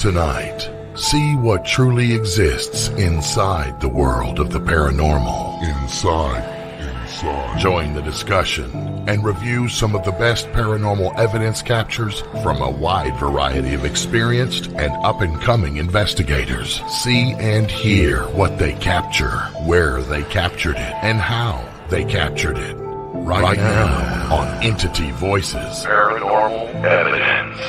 Tonight, see what truly exists inside the world of the paranormal. Inside. Join the discussion and review some of the best paranormal evidence captures from a wide variety of experienced and up-and-coming investigators. See and hear what they capture, where they captured it, and how they captured it. Right now on Entity Voices Paranormal Evidence.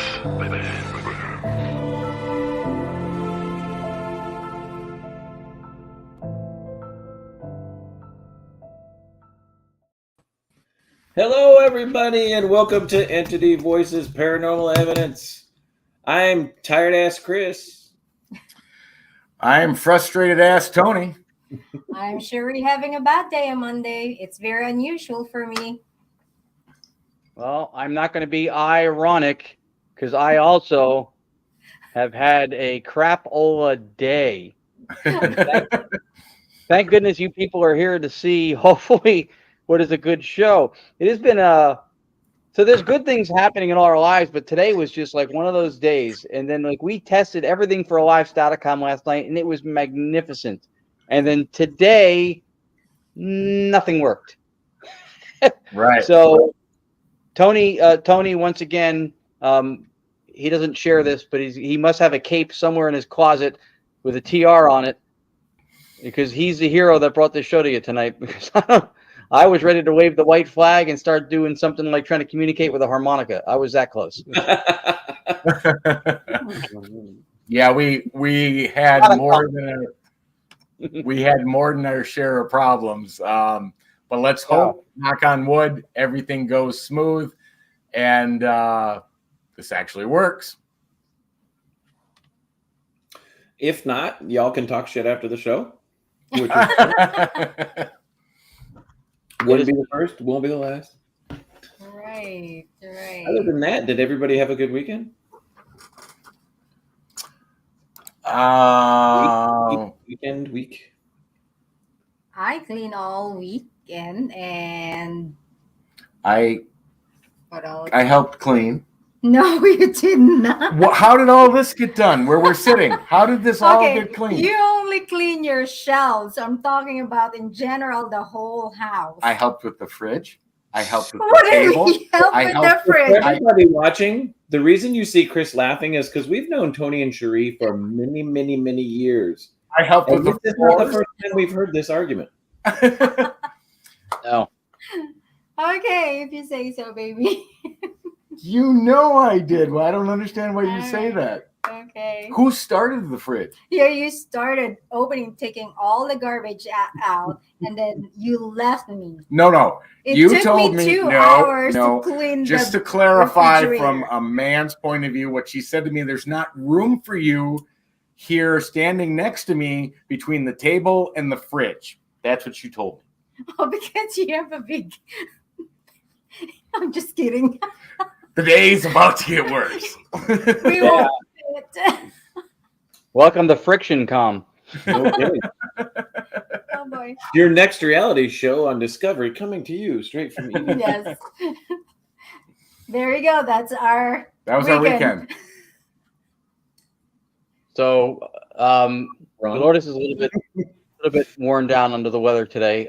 Hello, everybody, and welcome to Entity Voices Paranormal Evidence. I'm tired-ass Chris. I'm frustrated-ass Tony. I'm surely having a bad day on Monday. It's very unusual for me. Well, I'm not going to be ironic because I also have had a crapola day. Thank goodness you people are here to see, hopefully, what is a good show. It has been so there's good things happening in all our lives, but today was just like one of those days. And then like we tested everything for a live STATICOM last night, and it was magnificent. And then today, nothing worked. Right. So Tony, once again, he doesn't share this, but he must have a cape somewhere in his closet with a TR on it, because he's the hero that brought this show to you tonight. Because I was ready to wave the white flag and start doing something like trying to communicate with a harmonica. I was that close. Yeah, we had more than our share of problems. But let's hope, knock on wood, everything goes smooth and this actually works. If not, y'all can talk shit after the show. Which wouldn't be the first, won't be the last. Right. Other than that, did everybody have a good weekend? Week. I clean all weekend and I helped clean. No, you did not. How did all this get done where we're sitting? How did this all get cleaned? You only clean your shelves. I'm talking about in general the whole house. I helped with the fridge. I helped with the table. I helped with the fridge. Everybody watching, the reason you see Chris laughing is because we've known Tony and Cherie for many, many, many years. I helped with the floors. This is not the first time we've heard this argument. No. Okay, if you say so, baby. You know I did. Well, I don't understand why you say that. Okay. Who started the fridge? Yeah, you started taking all the garbage out, and then you left me. No. You told me 2 hours to clean just the to clarify refrigerator. From a man's point of view, what she said to me, there's not room for you here standing next to me between the table and the fridge. That's what she told me. Oh, because you have a big... I'm just kidding. The day's about to get worse. We won't do it. Welcome to Friction Com. Okay. Oh boy. Your next reality show on Discovery coming to you straight from Eden. Yes. There you go. That was our weekend. So Lourdes is a little bit worn down under the weather today.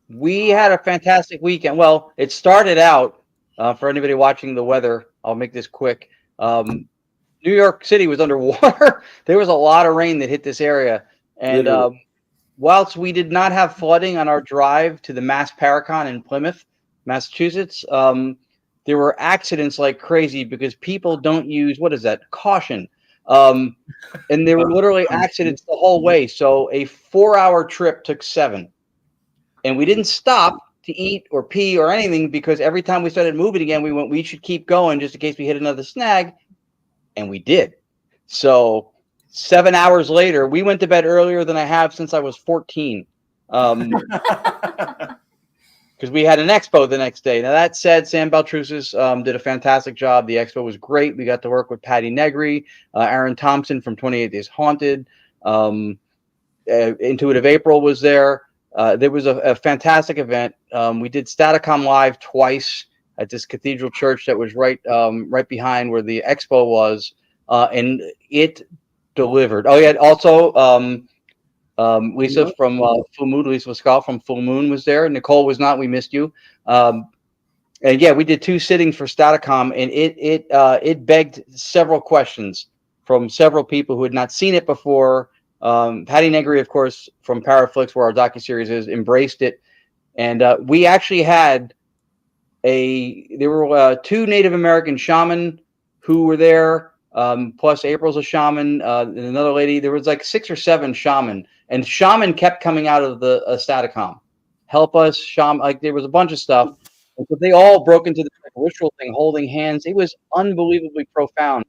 We had a fantastic weekend. Well, it started out for anybody watching the weather. I'll make this quick. New York City was underwater. There was a lot of rain that hit this area. And whilst we did not have flooding on our drive to the Mass Paracon in Plymouth, Massachusetts, there were accidents like crazy because people don't use, caution. And there were literally accidents the whole way. So a 4-hour trip took 7. And we didn't stop to eat or pee or anything because every time we started moving again, we should keep going just in case we hit another snag. And we did. So 7 hours later, we went to bed earlier than I have since I was 14. Because we had an expo the next day. Now, that said, Sam Baltrusis did a fantastic job. The expo was great. We got to work with Patty Negri, Aaron Thompson from 28 Days Haunted. Intuitive April was there. There was a fantastic event. We did STATICOM Live twice at this cathedral church that was right behind where the expo was. and it delivered. Oh yeah, also Lisa from Full Moon, Lisa Pascal from Full Moon was there. Nicole was not. We missed you. And yeah, we did 2 sittings for Staticom, and it begged several questions from several people who had not seen it before. Patty Negri, of course, from Paraflix, where our docuseries is, embraced it, and we actually had there were 2 Native American shaman who were there, plus April's a shaman, and another lady. There was like 6 or 7 shaman, and shaman kept coming out of the Staticom, help us, shaman. Like there was a bunch of stuff. And so they all broke into this like, ritual thing, holding hands. It was unbelievably profound.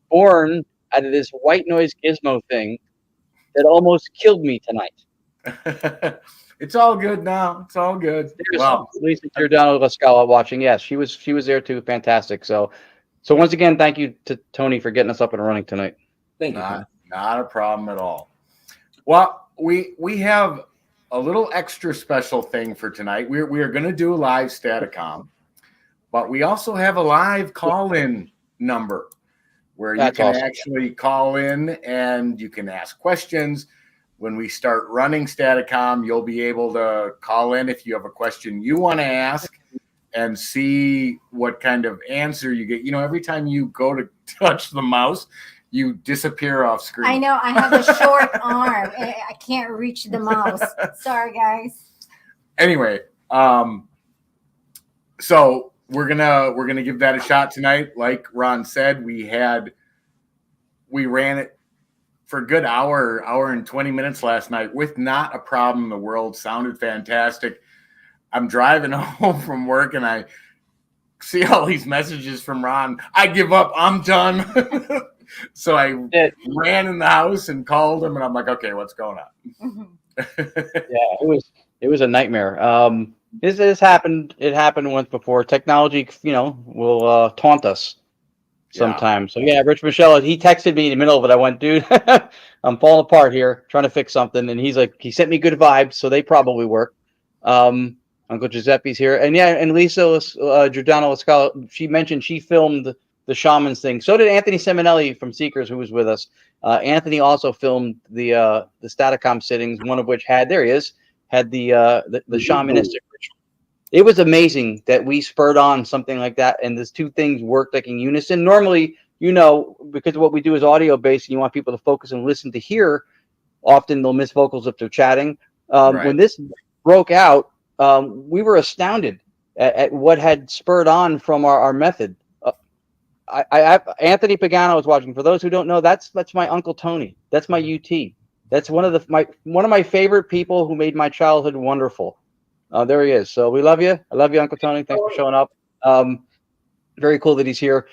Born out of this white noise gizmo thing that almost killed me tonight. It's all good now. It's all good. Well, Lisa Giordano La Scala watching. Yes, she was there too. Fantastic. So once again, thank you to Tony for getting us up and running tonight. Thank you. Not a problem at all. Well, we have a little extra special thing for tonight. We are going to do live Staticom, but we also have a live call-in number where you can actually call in and you can ask questions. When we start running Staticom, you'll be able to call in if you have a question you want to ask and see what kind of answer you get. You know, every time you go to touch the mouse, you disappear off screen. I know. I have a short arm. I can't reach the mouse. Sorry, guys. Anyway, so we're gonna give that a shot tonight. Like Ron said, we ran it for a good hour and 20 minutes last night with not a problem in the world. Sounded fantastic. I'm driving home from work and I see all these messages from Ron. I give up. I'm done. So I ran in the house and called him, and I'm like, okay, what's going on? Yeah, it was a nightmare. This happened. It happened once before. Technology, will taunt us sometimes. So yeah, Rich Michelle, he texted me in the middle of it. I went, dude, I'm falling apart here, trying to fix something, and he's like, he sent me good vibes, so they probably work. Uncle Giuseppe's here, and yeah, and Lisa Giordano Lascala, she mentioned she filmed the shamans thing. So did Anthony Seminelli from Seekers, who was with us. Anthony also filmed the Staticom sittings, one of which had the shamanistic ritual. It was amazing that we spurred on something like that, and these 2 things worked like in unison. Normally, because what we do is audio based, and you want people to focus and listen to hear. Often they'll miss vocals if they're chatting. When this broke out, we were astounded at what had spurred on from our method. Anthony Pagano was watching. For those who don't know, that's my Uncle Tony. That's my UT. That's one of my favorite people who made my childhood wonderful. There he is. So we love you. I love you, Uncle Tony. Thanks for showing up. Very cool that he's here.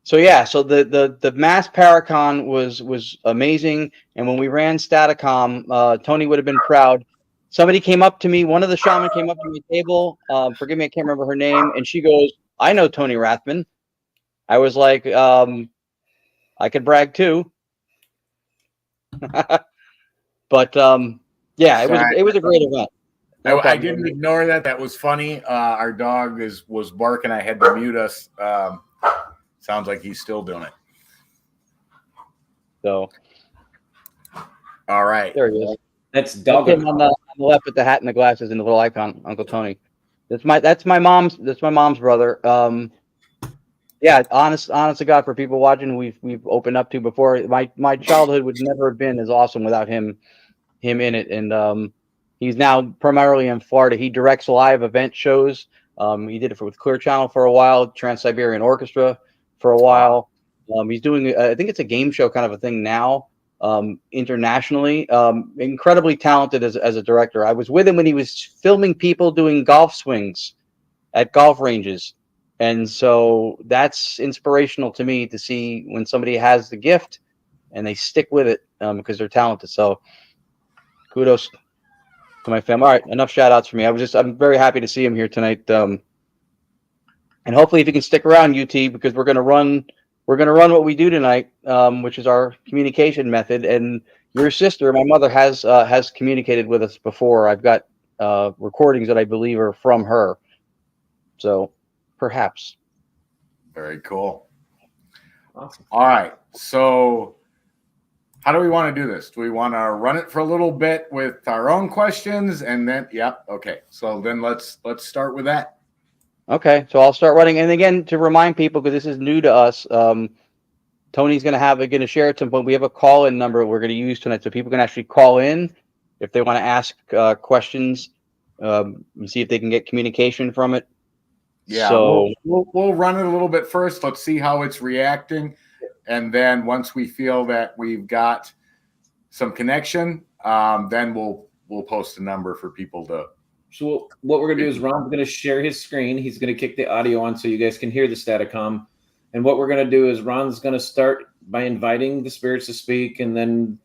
So yeah, so the mass Paracon was amazing. And when we ran Staticom, Tony would have been proud. Somebody came up to me. One of the shaman came up to my table. Forgive me, I can't remember her name. And she goes, "I know Tony Rathman." I was like, I could brag too. But yeah, it was a great event. I didn't ignore that. That was funny. Our dog was barking. I had to mute us. Sounds like he's still doing it. So, all right, there he is. That's dog on the left with the hat and the glasses and the little icon, Uncle Tony. That's my mom's brother. Yeah, honest to God, for people watching, we've opened up to before. My childhood would never have been as awesome without him in it. And he's now primarily in Florida. He directs live event shows. He did it with Clear Channel for a while, Trans-Siberian Orchestra for a while. He's doing, I think it's a game show kind of a thing now, internationally. Incredibly talented as a director. I was with him when he was filming people doing golf swings at golf ranges. And so that's inspirational to me to see when somebody has the gift and they stick with it because they're talented. So kudos to my family. All right, enough shout outs for me. I'm very happy to see him here tonight. And hopefully if you can stick around, UT, because we're gonna run what we do tonight, which is our communication method. And your sister, my mother, has communicated with us before. I've got recordings that I believe are from her. So perhaps. Very cool. Awesome. All right. So how do we want to do this? Do we want to run it for a little bit with our own questions and then, yep. Okay. So then let's start with that. Okay, so I'll start running. And again, to remind people, because this is new to us, Tony's going to share it to them. We have a call-in number we're going to use tonight, so people can actually call in if they want to ask questions and see if they can get communication from it. Yeah, so we'll run it a little bit first. Let's see how it's reacting, and then once we feel that we've got some connection, then we'll post a number for people to. So what we're going to do is Ron's going to share his screen. He's going to kick the audio on so you guys can hear the STATICOM. And what we're going to do is Ron's going to start by inviting the spirits to speak, and then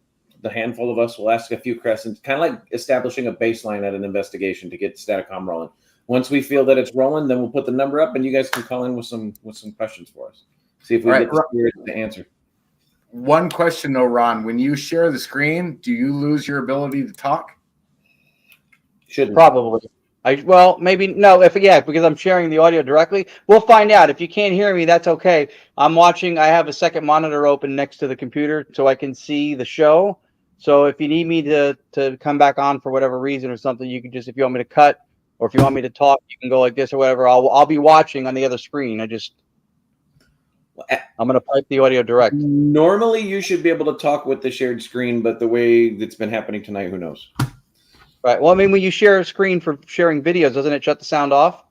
the handful of us will ask a few questions, kind of like establishing a baseline at an investigation to get STATICOM rolling. Once we feel that it's rolling, then we'll put the number up, and you guys can call in with some questions for us. See if we get the spirits to answer. One question though, Ron, when you share the screen, do you lose your ability to talk? Shouldn't. Probably. Maybe no. Because I'm sharing the audio directly. We'll find out. If you can't hear me, that's okay. I'm watching. I have a second monitor open next to the computer so I can see the show. So if you need me to come back on for whatever reason or something, you can just, if you want me to cut or if you want me to talk, you can go like this or whatever. I'll be watching on the other screen. I'm going to pipe the audio direct. Normally, you should be able to talk with the shared screen, but the way it's been happening tonight, who knows? Right. Well, I mean, when you share a screen for sharing videos, doesn't it shut the sound off?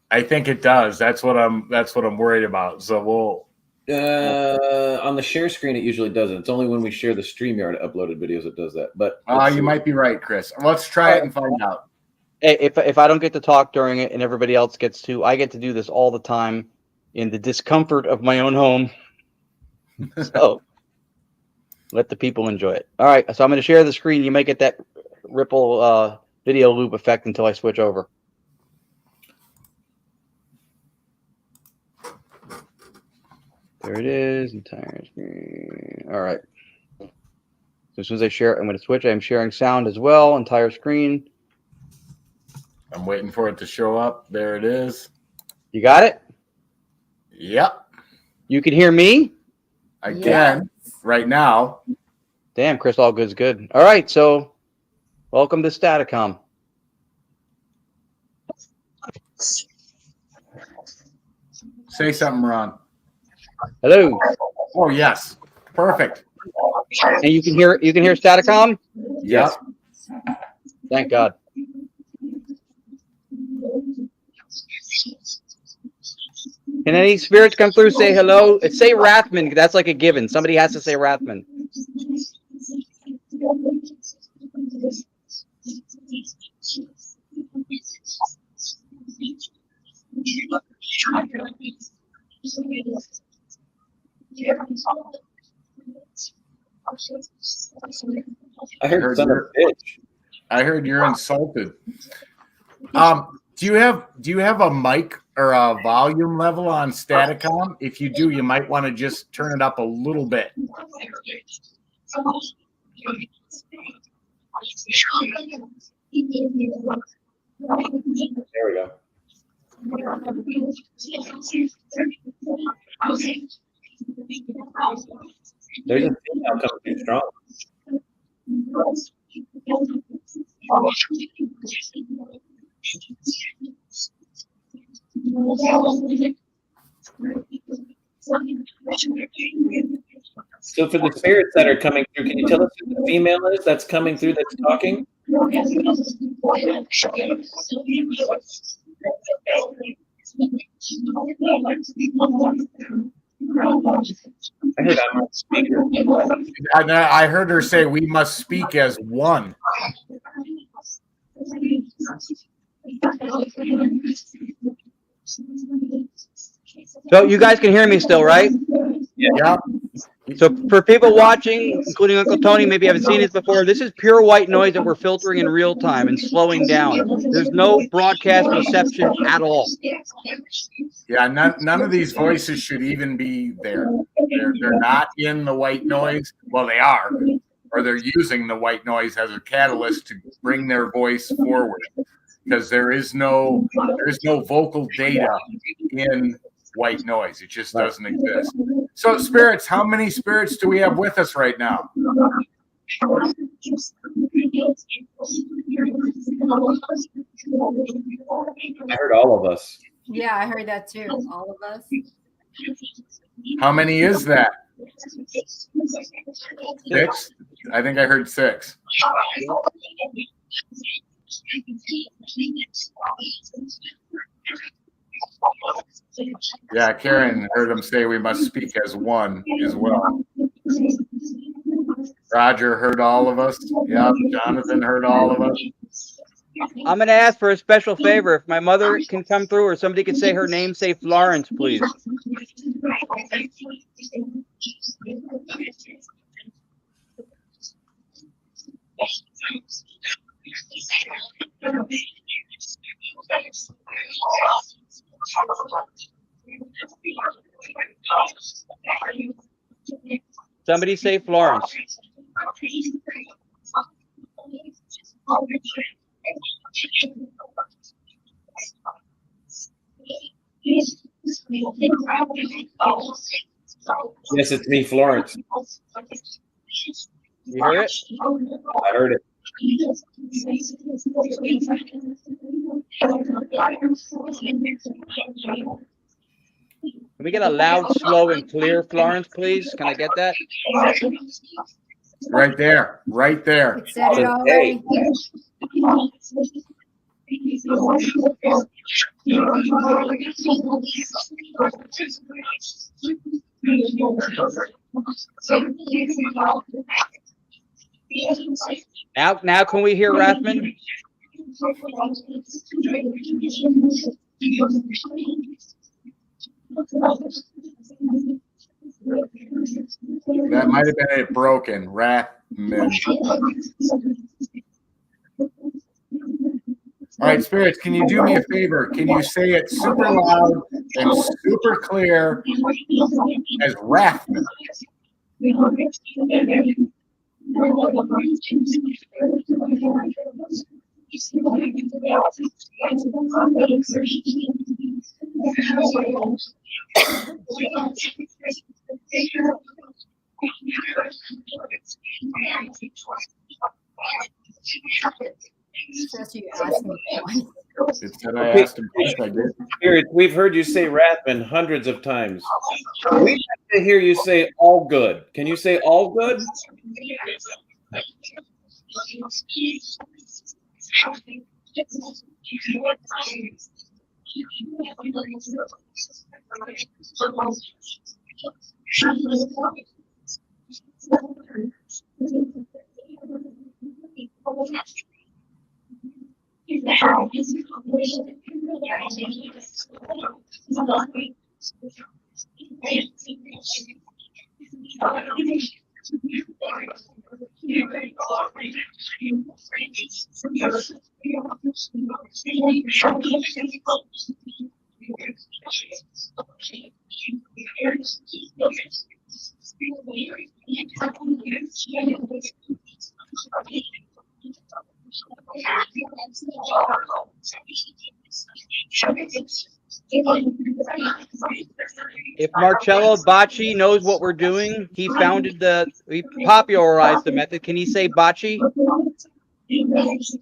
I think it does. That's what I'm worried about. So on the share screen, it usually doesn't. It's only when we share the StreamYard uploaded videos it does that. But you might be right, Chris. Let's try it and find out. If I don't get to talk during it and everybody else gets to, I get to do this all the time in the discomfort of my own home. So let the people enjoy it. All right. So I'm going to share the screen. You might get that ripple video loop effect until I switch over. There it is, entire screen. All right. So as soon as I share it, I'm going to switch. I'm sharing sound as well, entire screen. I'm waiting for it to show up. There it is. You got it? Yep. You can hear me? I can right now. Damn, Chris Allgood's good. All right, so welcome to STATICOM. Say something, Ron. Hello. Oh yes, perfect. And you can hear STATICOM? Yes. Thank God. Can any spirits come through? Say hello. Say Rathman. That's like a given. Somebody has to say Rathman. I heard son of a bitch. I heard you're insulted. Do you have a mic or a volume level on STATICOM? If you do, you might want to just turn it up a little bit. There we go. There's a female coming through strong. So for the spirits that are coming through, can you tell us who the female is that's coming through that's talking? I heard I'm on speaker. I heard her say we must speak as one. So you guys can hear me still, right? Yeah. So for people watching, including Uncle Tony, maybe haven't seen this before, this is pure white noise that we're filtering in real time and slowing down. There's no broadcast reception at all. Yeah, none of these voices should even be there. They're not in the white noise. Well, they are, or they're using the white noise as a catalyst to bring their voice forward, because there is no vocal data in white noise. It just doesn't exist. So spirits, how many spirits do we have with us right now? I heard all of us. Yeah, I heard that too. All of us. How many is that? 6? I think I heard 6. Yeah, Karen heard him say we must speak as one as well. Roger heard all of us. Yep, Jonathan heard all of us. I'm going to ask for a special favor. If my mother can come through or somebody could say her name, say Florence, please. Somebody say Florence. Yes, it's me, Florence. You hear it? I heard it. Can we get a loud, slow, and clear Florence, please? Can I get that? Right there. Right there. It said it already. Now can we hear Rathman? That might have been it broken. Rathman. All right, spirits, can you do me a favor? Can you say it super loud and super clear as Rathman? Says you asked me twice. It said I asked him twice, I did. Spirits, we've heard you say Rathman hundreds of times. We have to hear you say all good. Can you say all good? If Marcello Bacci knows what we're doing, he popularized the method. Can he say Bacci? He knows.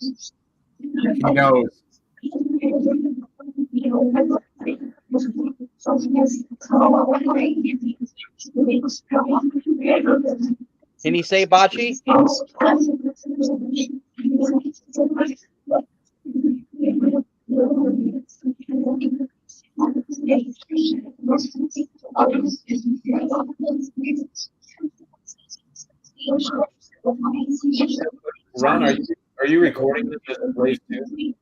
Can he say Bacci? Ron, are you recording this as a place too?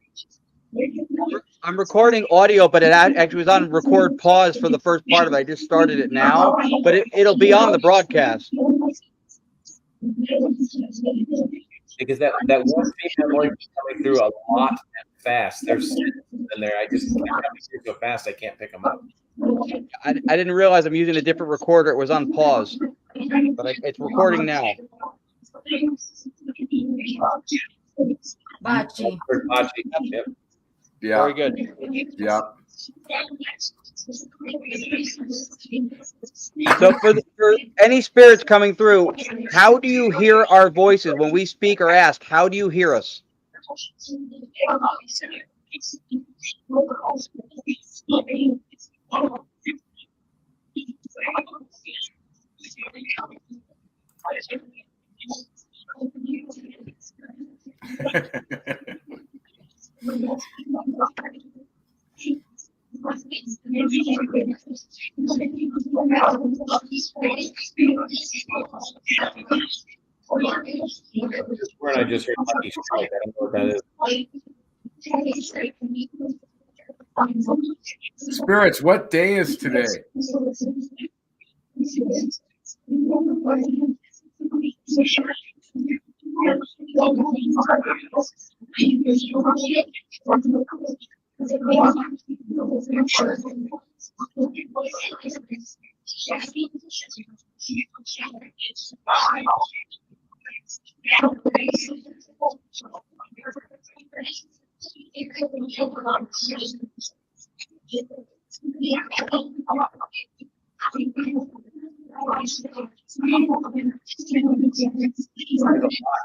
I'm recording audio, but it actually was on record pause for the first part of it. I just started it now, but it'll be on the broadcast. Because that one female voice is coming through a lot and fast. There's sentences in there. I just can't so fast. I can't pick them up. I didn't realize I'm using a different recorder. It was on pause, but it's recording now. Bacci. Yep. Yeah. Very good. Yeah. So for any spirits coming through, how do you hear our voices when we speak or ask? How do you hear us? Word I just heard Lucky Strike. I don't know what that is. Spirits, what day is today?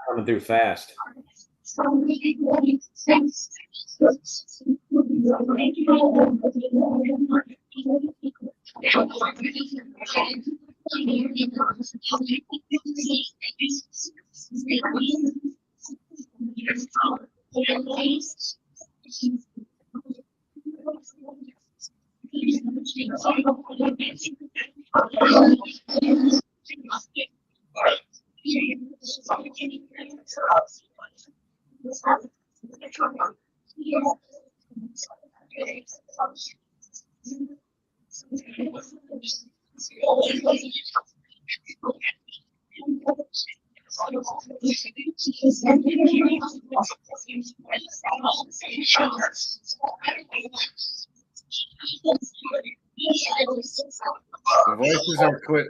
Coming through fast.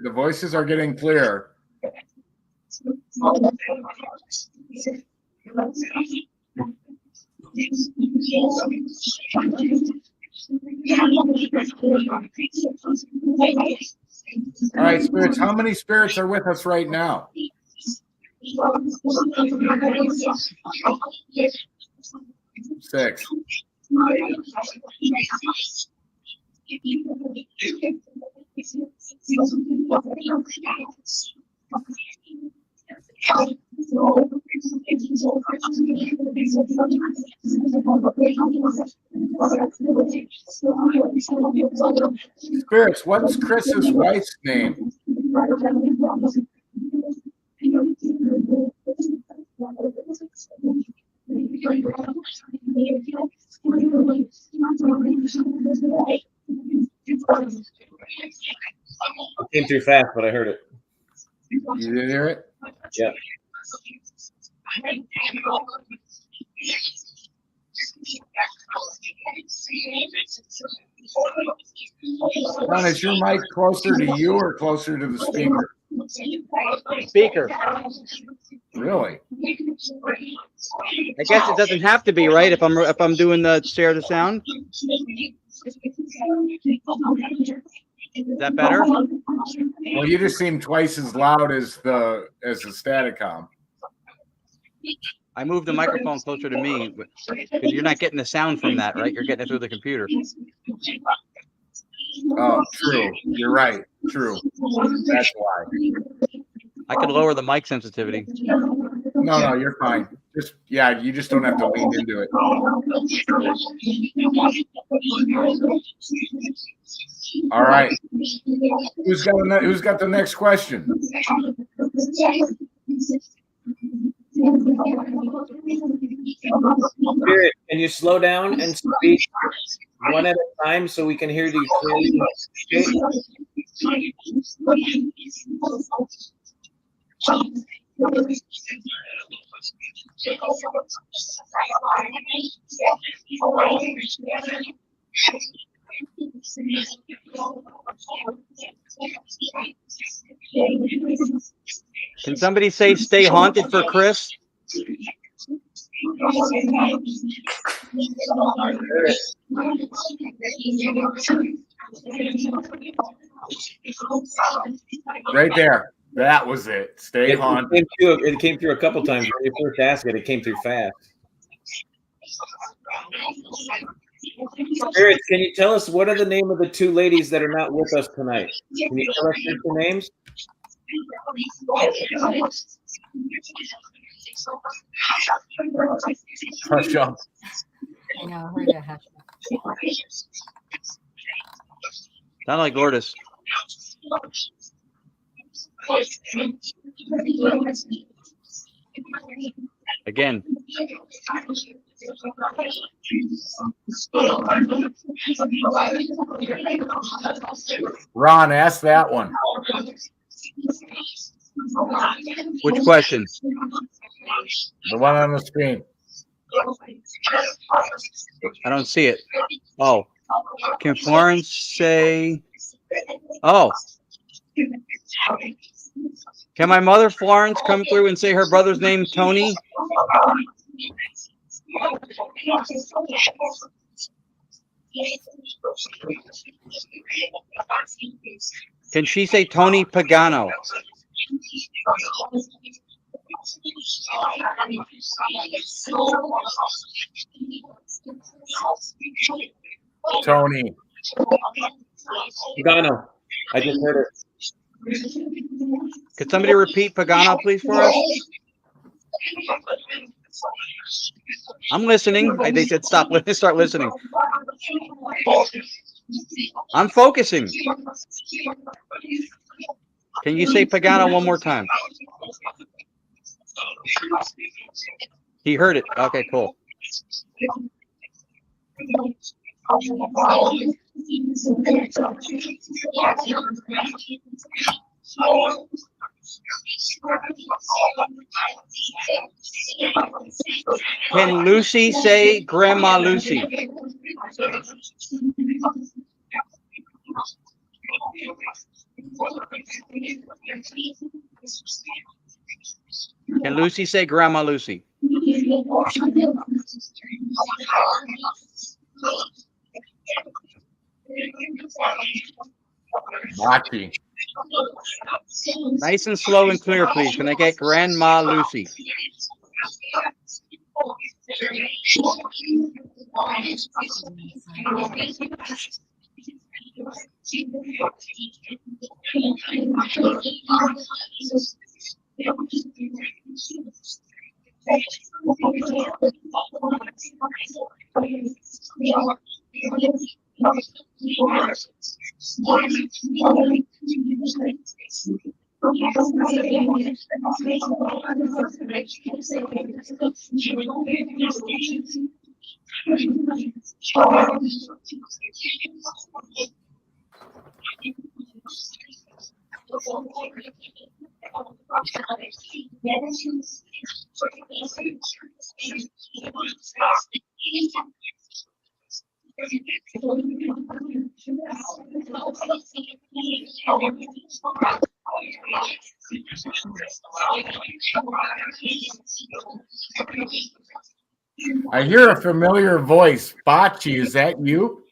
The voices are getting clear. All right, spirits. How many spirits are with us right now? 6. Spirits, what's Chris's wife's name? It came through fast, but I heard it. You did hear it? Yeah. Ron, is your mic closer to you or closer to the speaker? Speaker. Really? I guess it doesn't have to be, right? If I'm doing the share the sound. Is that better? Well, you just seem twice as loud as the Staticom. I moved the microphone closer to me because you're not getting the sound from that, right? You're getting it through the computer. Oh, true. You're right. True. That's why. I could lower the mic sensitivity. No, you're fine. You just don't have to lean into it. All right. Who's got the next question? Spirit, can you slow down and speak one at a time so we can hear you clearly? Can somebody say "Stay haunted" for Chris? Right there. That was it. Stay haunted. It came through a couple times. When you first asked it, it came through fast. Spirits, can you tell us what are the name of the two ladies that are not with us tonight? Can you tell us their two names? Hush up. I know, I heard a hush. Sound like Lourdes. Again. Ron, ask that one. Which question? The one on the screen. I don't see it. Oh. Can Florence say... Oh. Can my mother, Florence, come through and say her brother's name, Tony? Can she say Tony Pagano? Tony. Pagano. I just heard it. Could somebody repeat Pagano, please, for us? I'm listening. They said stop. Start listening. I'm focusing. Can you say Pagano one more time? He heard it. Okay, cool. Can Lucy say Grandma Lucy? Can Lucy say Grandma Lucy? Machi. Nice and slow and clear, please. Can I get Grandma Lucy? I hear a familiar voice. Bocce, is that you?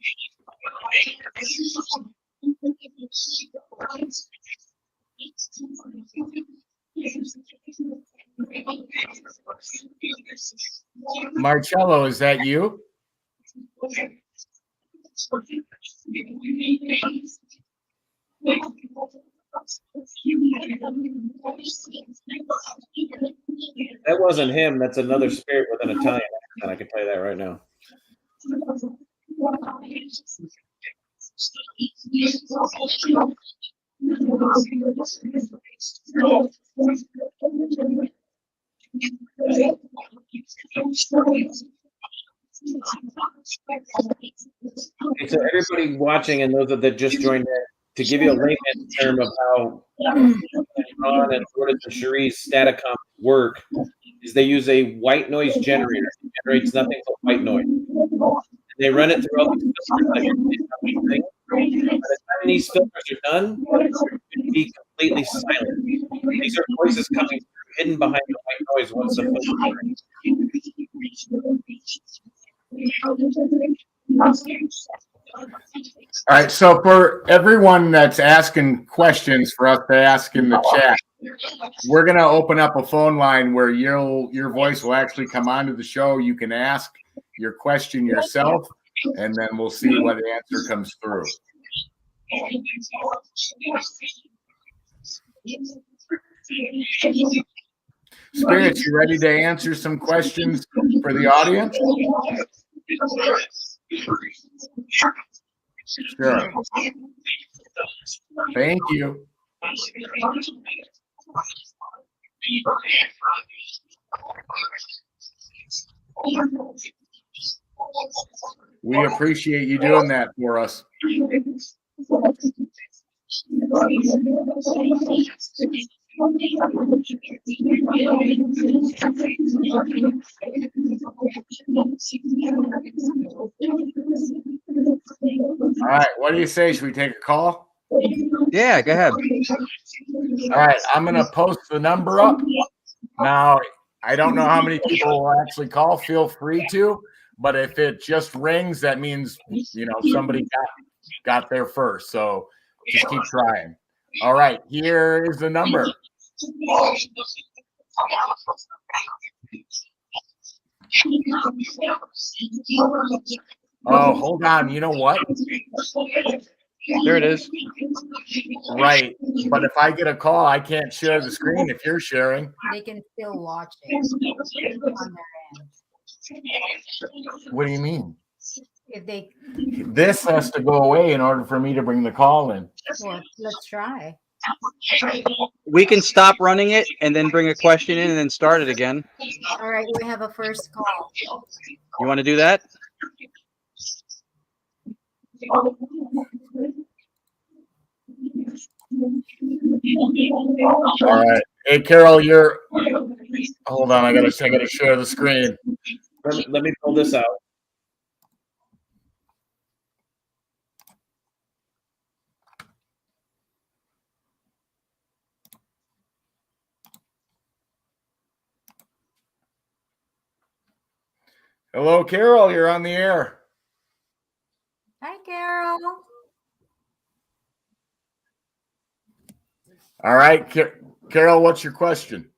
Marcello, is that you? That wasn't him. That's another spirit with an Italian accent. I can tell you that right now. Okay, so everybody watching and those that just joined in, to give you a layman term of how Ron and Lourdes and Cherie's Staticom work, is they use a white noise generator. It generates nothing but white noise. And they run it through all these filters that you're thing. By the time these filters are done, it should be completely silent. These are voices coming through, hidden behind the white noise once the filter is. All right, so for everyone that's asking questions for us to ask in the chat, we're going to open up a phone line where your voice will actually come onto the show. You can ask your question yourself, and then we'll see what answer comes through. Spirits, you ready to answer some questions for the audience? Sure. Thank you. We appreciate you doing that for us. All right, what do you say? Should we take a call? Yeah, go ahead. All right, I'm going to post the number up. Now, I don't know how many people will actually call. Feel free to, but if it just rings, that means, somebody got there first. So just keep trying. All right, here is the number. Oh, hold on. You know what? There it is. Right. But if I get a call, I can't share the screen if you're sharing. They can still watch it on their end. What do you mean? If they, This has to go away in order for me to bring the call in. well, let's try. We can stop running it and then bring a question in and then start it again. All right, we have a first call. You want to do that? All right. Hey, Carol, hold on. I gotta share the screen. Let me pull this out. Hello, Carol. You're on the air. Hi, Carol. All right, Carol, what's your question?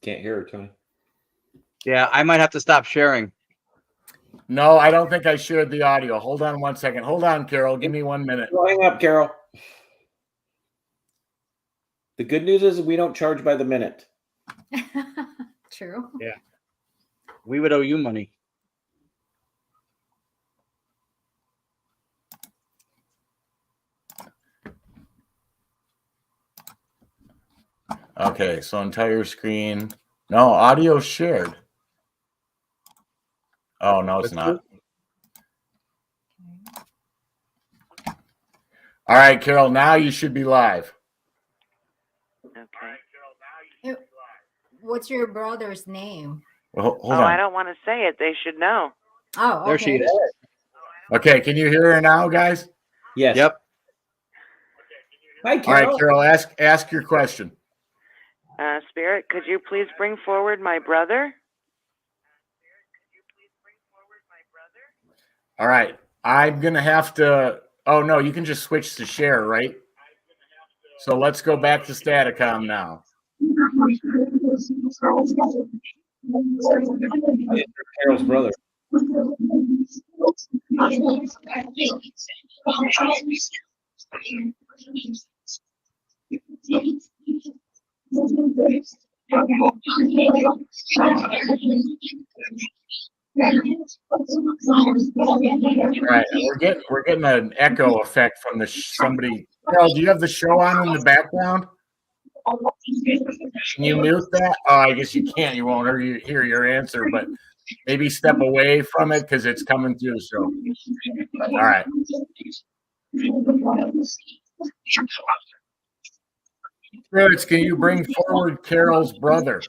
Can't hear her, Tony. Yeah, I might have to stop sharing. No, I don't think I shared the audio. Hold on 1 second. Hold on, Carol. Give me 1 minute. Hang up, Carol. The good news is we don't charge by the minute. True. Yeah. We would owe you money. Okay, so entire screen. No, audio shared. Oh, no, it's not. All right, Carol, now you should be live. Okay. What's your brother's name? Well, hold I on. don't want to say it. They should know. Oh, okay. There she is. Okay, can you hear her now, guys? Yes. Yep. Hi, All Carol. right, Carol, ask your question. Spirit, could you please bring forward my brother? All right, I'm going to have to. Oh, no, you can just switch to share, right? So let's go back to STATICOM now. Carol's brother. All right, we're getting an echo effect from somebody. Carol, do you have the show on in the background? Can you mute that? Oh, I guess you can't. You won't hear your answer, but maybe step away from it because it's coming through the show. All right. Spirits, can you bring forward Carol's brother?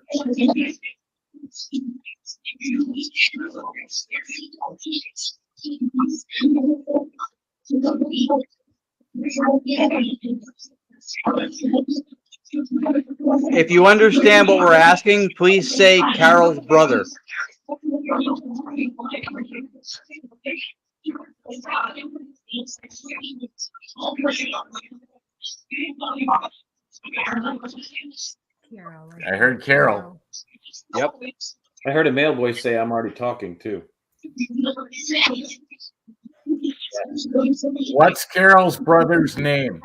If you understand what we're asking, please say Carol's brother. I heard Carol. Yep. I heard a male voice say, "I'm already talking too." What's Carol's brother's name?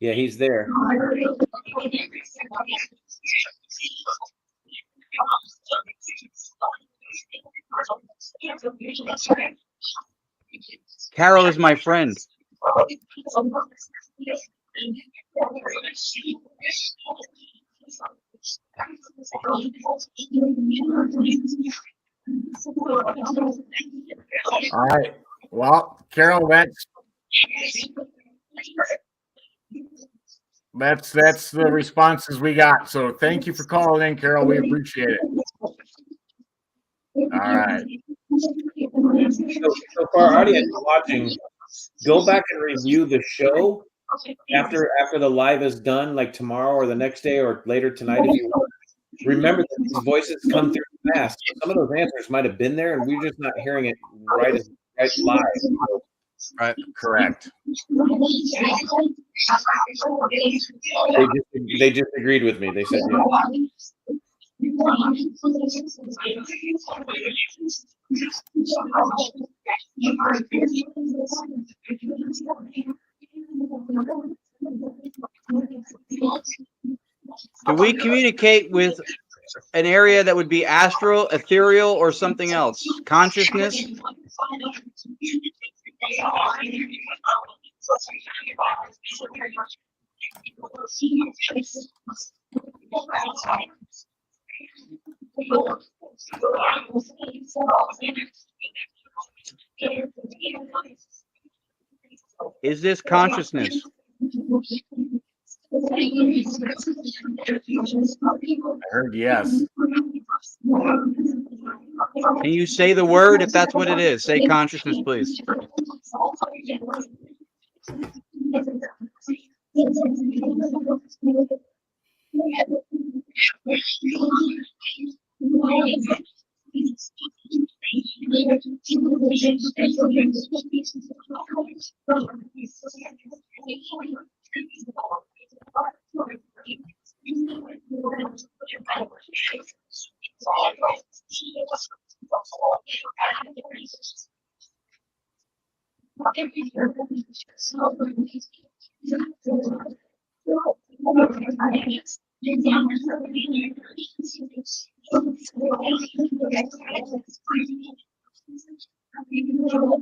Yeah, he's there. Carol is my friend. All right. Well, Carol, that's the responses we got. So thank you for calling in, Carol. We appreciate it. All right. So for our audience watching, go back and review the show after the live is done, like tomorrow or the next day or later tonight if you want. Remember that these voices come through fast. Some of those answers might have been there, and we're just not hearing it right live. Right. Correct. They just agreed with me. They said yeah. Do we communicate with an area that would be astral, ethereal, or something else? Consciousness? Is this consciousness? I heard yes. Can you say the word if that's what it is? Say consciousness, please.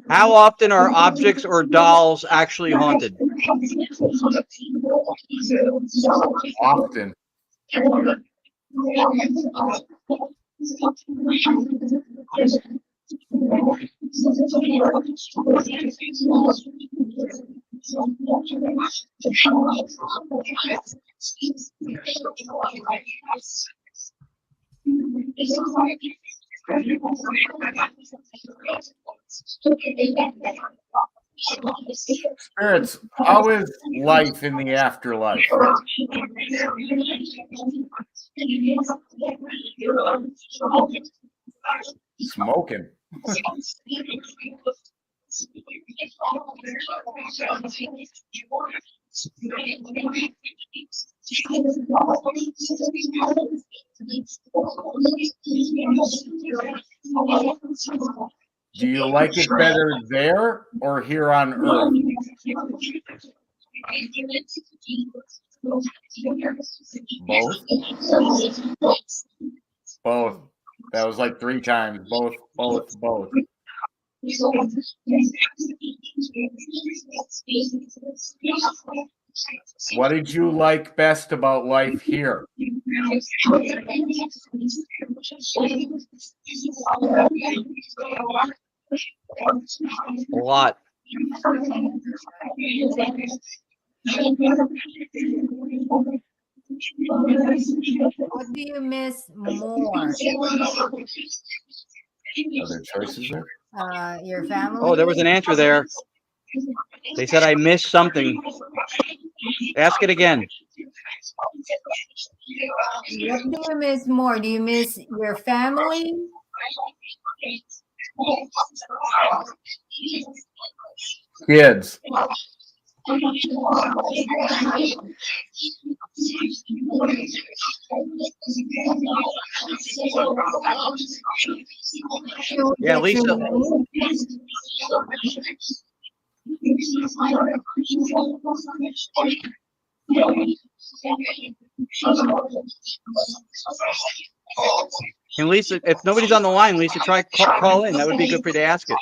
How often are objects or dolls actually haunted? Often. Spirits, how is life in the afterlife? Smoking. Do you like it better there or here on Earth? Both? Both. That was like 3 times. Both. What did you like best about life here? A lot. What do you miss more? Are there choices there? Your family? Oh, there was an answer there. They said I missed something. Ask it again. What do you miss more? Do you miss your family? Kids. Yeah, Lisa. And Lisa, if nobody's on the line, Lisa, try call in. That would be good for you to ask it.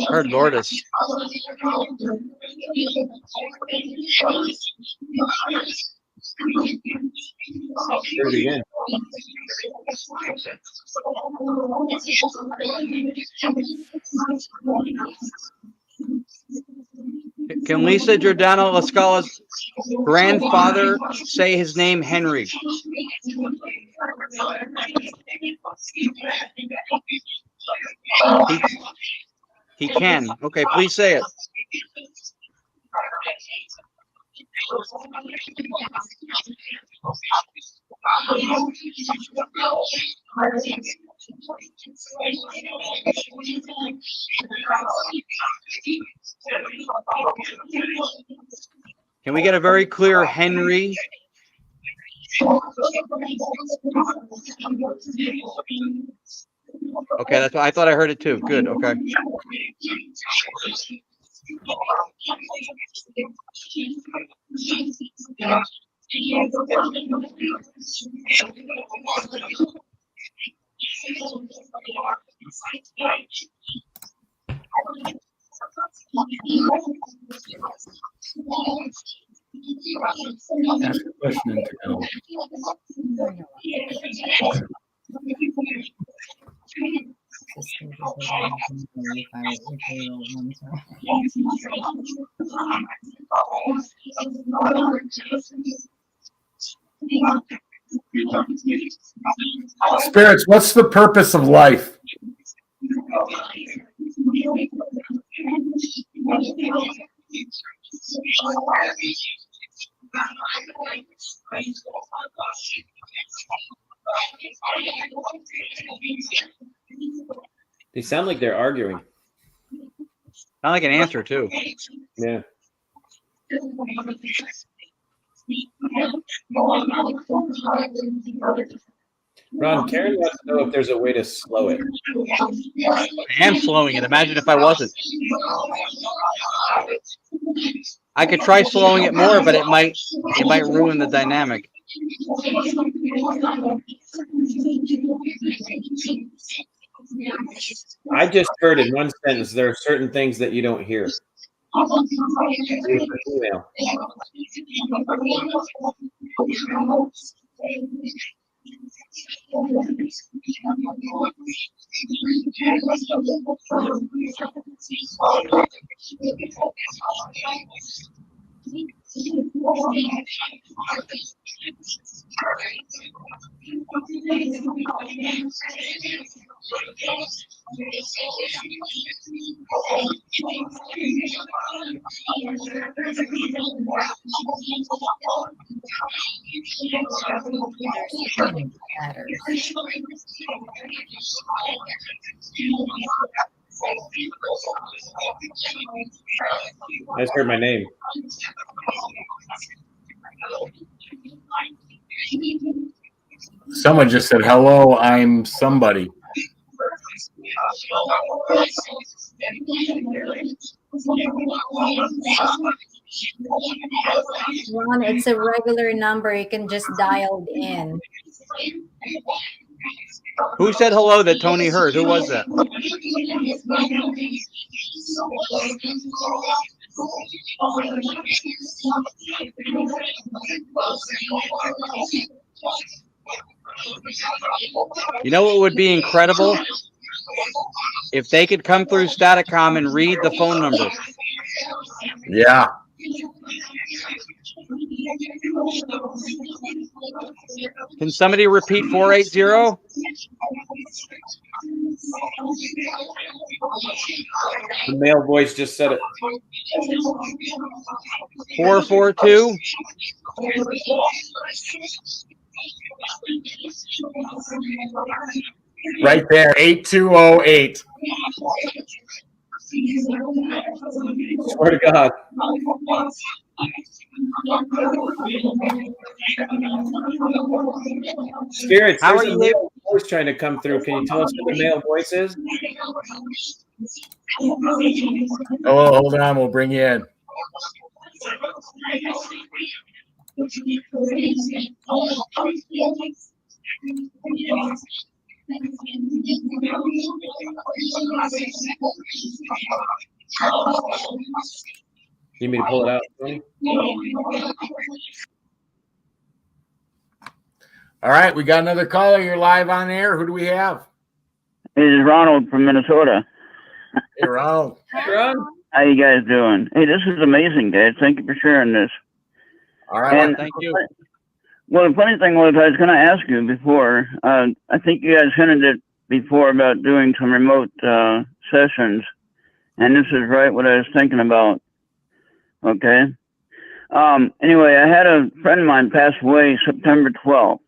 Heard Lourdes. Do it again. Can Lisa Giordano La Scala's grandfather say his name, Henry? He can. Okay, please say it. Can we get a very clear Henry? Okay, that's what I thought I heard it too. Good. Okay. Ask a question in Tagalog. Spirits, what's the purpose of life? They sound like they're arguing. Sound like an answer too. Yeah. Ron, Karen wants to know if there's a way to slow it. I am slowing it. Imagine if I wasn't. I could try slowing it more, but it might ruin the dynamic. I just heard in one sentence there are certain things that you don't hear. Email. I just heard my name. Someone just said, hello, I'm somebody. Ron, it's a regular number. You can just dial in. Who said hello that Tony heard? Who was that? You know what would be incredible? If they could come through STATICOM and read the phone number. Yeah. Can somebody repeat 480? The male voice just said it. 442? Right there, 8208. Swear to God. Spirits, How there's are a you male voice trying to come through. Can you tell us what the male voice is? Oh, hold on, we'll bring you in. You need me to pull it out, Tony? All right, we got another caller. You're live on air. Who do we have? This is Ronald from Minnesota. Hey, Ronald. Ron? How you guys doing? Hey, this is amazing, guys. Thank you for sharing this. All right. And Thank you. well, the funny thing was, I was going to ask you before. I think you guys hinted it before about doing some remote sessions, and this is right what I was thinking about. Okay. Anyway, I had a friend of mine pass away September 12th.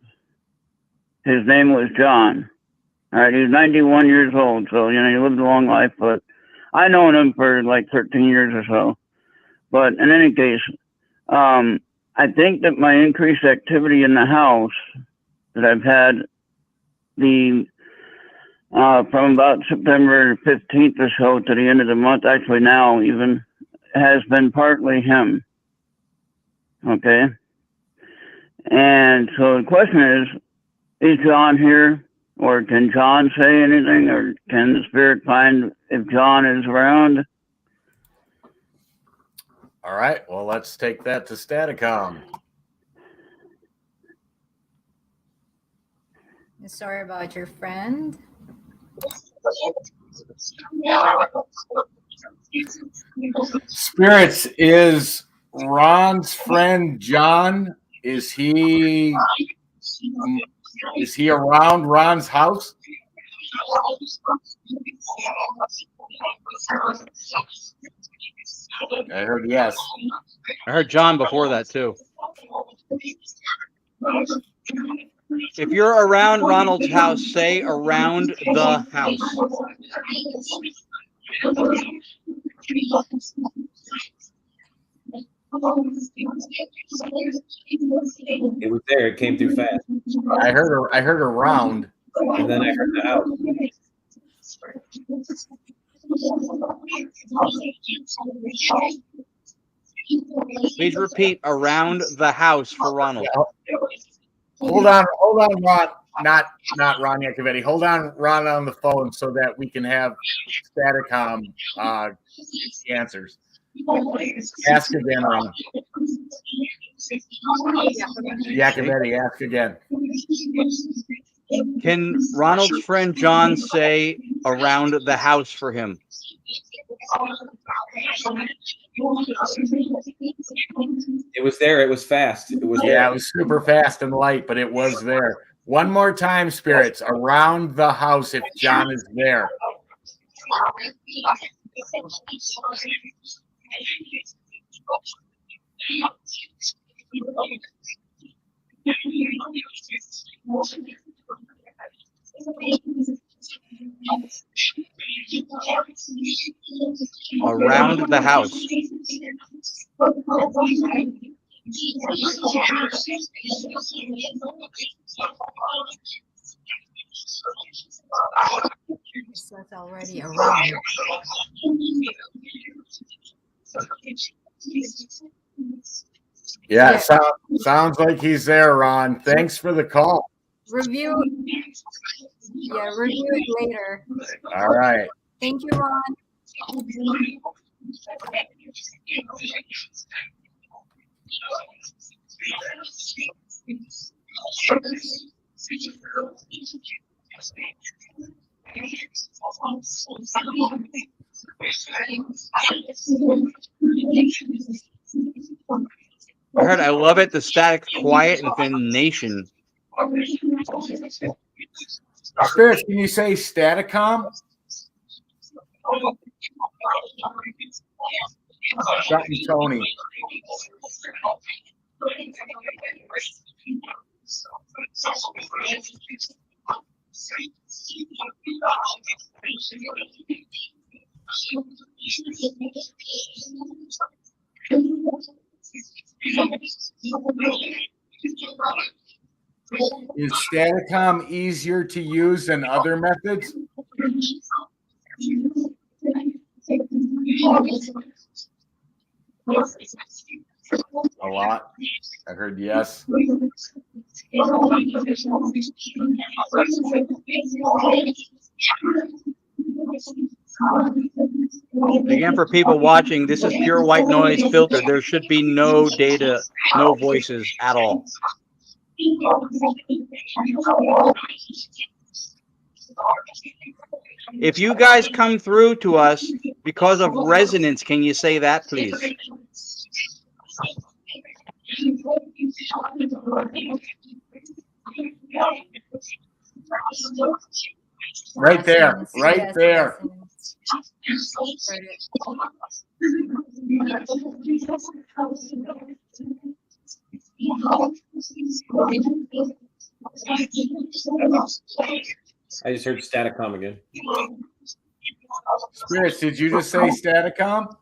His name was John. All right, he was 91 years old, so he lived a long life. But I known him for like 13 years or so. But in any case, I think that my increased activity in the house that I've had from about September 15th or so to the end of the month, actually now even, has been partly him. Okay. And so the question is John here? Or can John say anything? Or can the spirit find if John is around? All right. Well, let's take that to STATICOM. Sorry about your friend. Spirits, is Ron's friend John, is he around Ron's house? I heard yes. I heard John before that, too. If you're around Ronald's house, say around the house. It was there. It came through fast. I heard around. And then I heard the house. Please repeat around the house for Ronald. Hold on, Ron. Not Ron Iacovetti. Hold on, Ron, on the phone so that we can have STATICOM answers. Ask again, Ron. Iacovetti, ask again. Can Ronald's friend John say around the house for him? It was there. It was fast. It was there. Yeah, it was super fast and light, but it was there. One more time, spirits, around the house if John is there. Around the house. So it's already around. Yeah, sounds like he's there, Ron. Thanks for the call. Review it later. All right. Thank you, Ron. I heard I love it. The static, quiet, and then nation. Chris, can you say Staticom? Chuck and Tony. Is Staticom easier to use than other methods? A lot. I heard yes. Again, for people watching, this is pure white noise filter. There should be no data, no voices at all. If you guys come through to us because of resonance, can you say that, please? Right there. Right there. I just heard Staticom again. Chris, did you just say Staticom?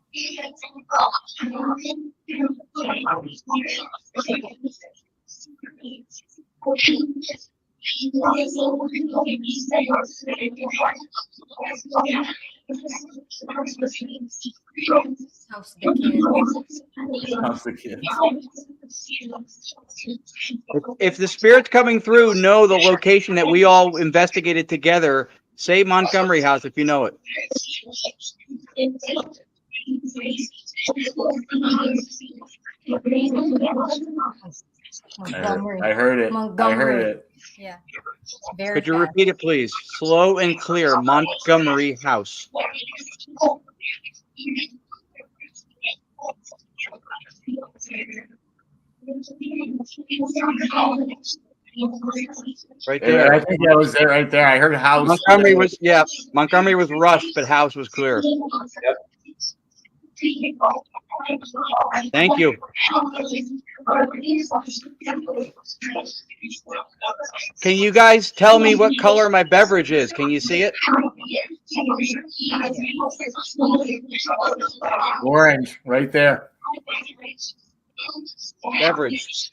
How's the kid? How's the kid? If the spirit's coming through, know the location that we all investigated together. Say Montgomery House if you know it. Montgomery. I heard it. Montgomery. I heard it. Yeah. Very Could you fast. repeat it, please? Slow and clear. Montgomery House. Right there. I think I was there right there. I heard house. Montgomery was rushed, but House was clear. Yep. Thank you. Can you guys tell me what color my beverage is? Can you see it? Orange, right there. Beverage.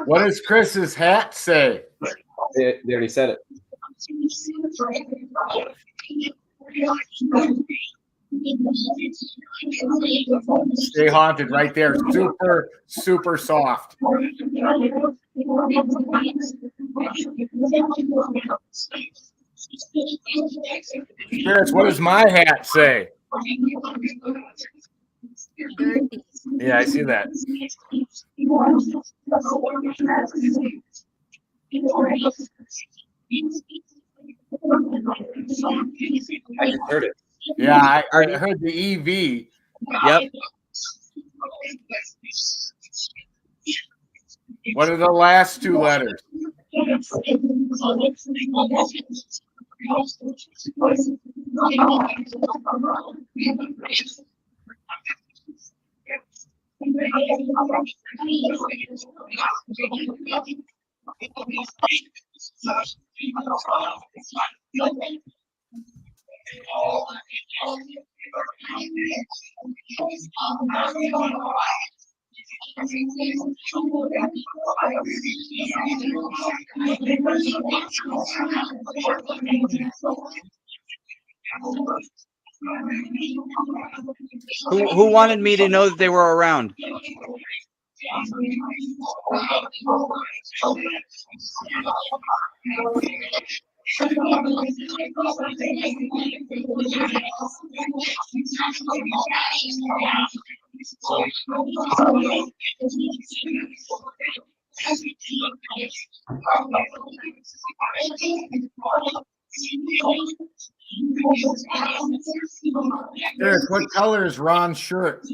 What does Chris's hat say? They already said it. Stay haunted right there. Super, super soft. Spirits, what does my hat say? Dirty. Yeah, I see that. I just heard it. Yeah, I heard the EV. Yep. What are the last two letters? Who wanted me to know that they were around? Derek, what color is Ron's shirt?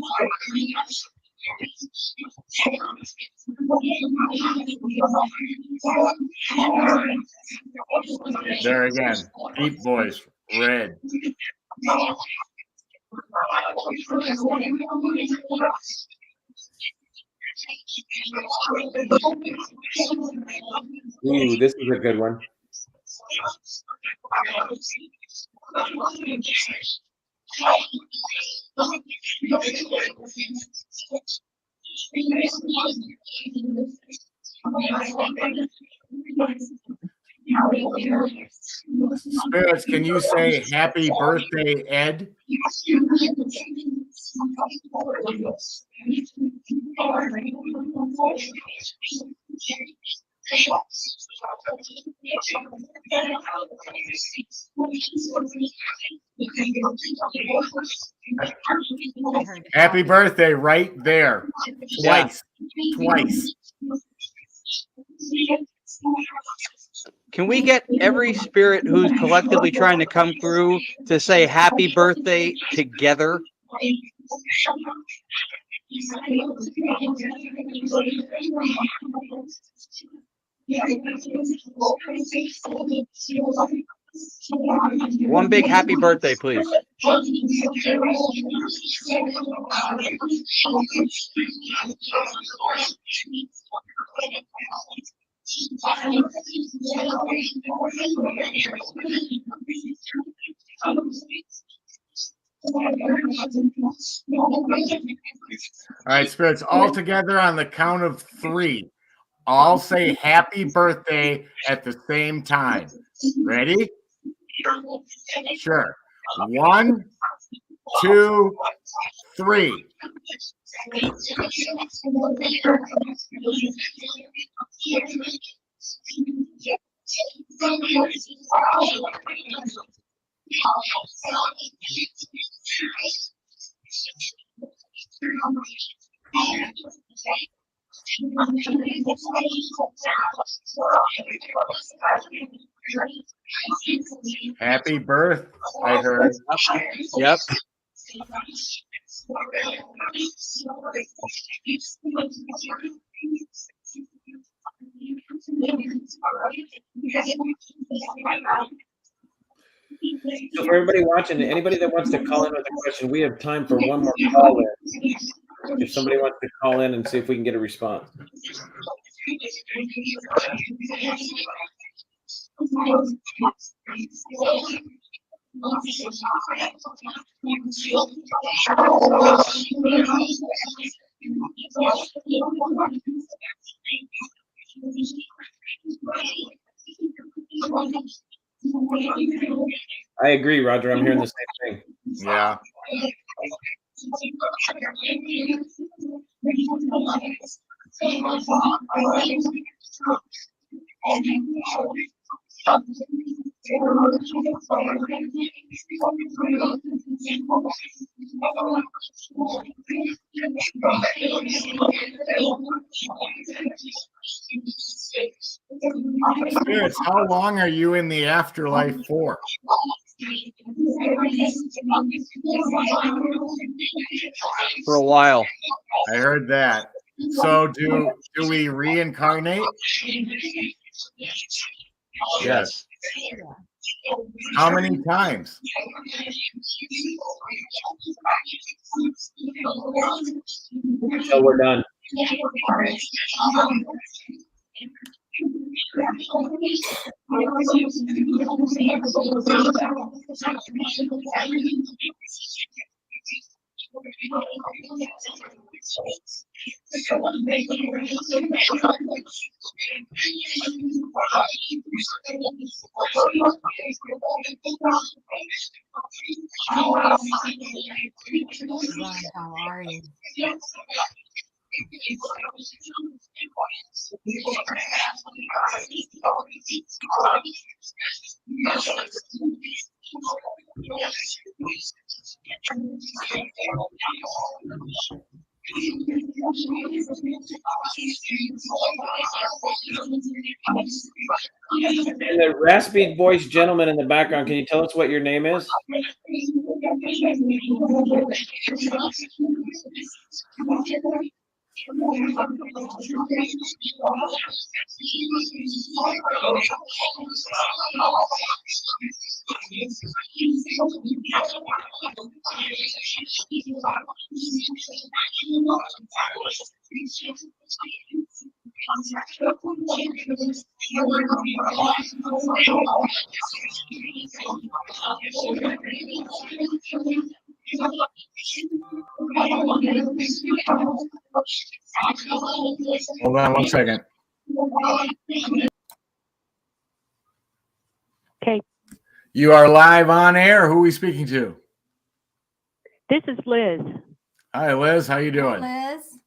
There again, deep voice, red. Ooh, this is a good one. Spirits, can you say happy birthday, Ed? Happy birthday right there. Twice. Twice. Can we get every spirit who's collectively trying to come through to say happy birthday together? One big happy birthday, please. All right, spirits, all together on the count of 3. All say happy birthday at the same time. Ready? Sure. 1, 2, 3. Happy birth, I heard. Yep. So for everybody watching, anybody that wants to call in with a question, we have time for one more call in. If somebody wants to call in and see if we can get a response. I agree, Roger. I'm hearing the same thing. Yeah. Spirits, how long are you in the afterlife for? For a while. I heard that. So do we reincarnate? Yes. How many times? Until we're done. Ron, how are you? And the raspy voiced gentleman in the background, can you tell us what your name is? Hold on one second. Okay, You are live on air. Who are we speaking to? this is Liz. Hi, Liz. How you doing? Liz?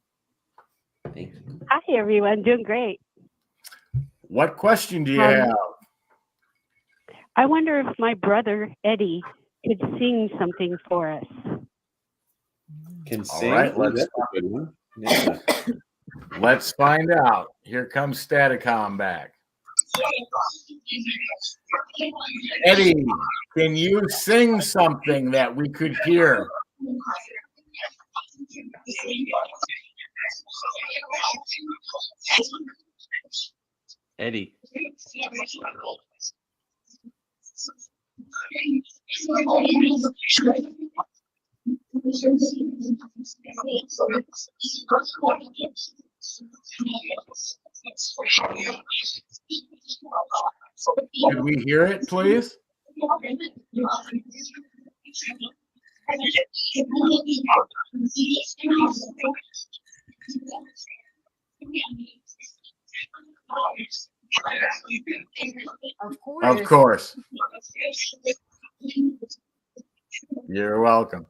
Hi, everyone. Doing great. What question do you Um, have? I wonder if my brother Eddie could sing something for us. Can All sing. right, Ooh, let's- that's a good one. Yeah. Let's find out. Here comes STATICOM back. Eddie, can you sing something that we could hear? Eddie. Could we hear it, please? Of course. Of course. You're welcome.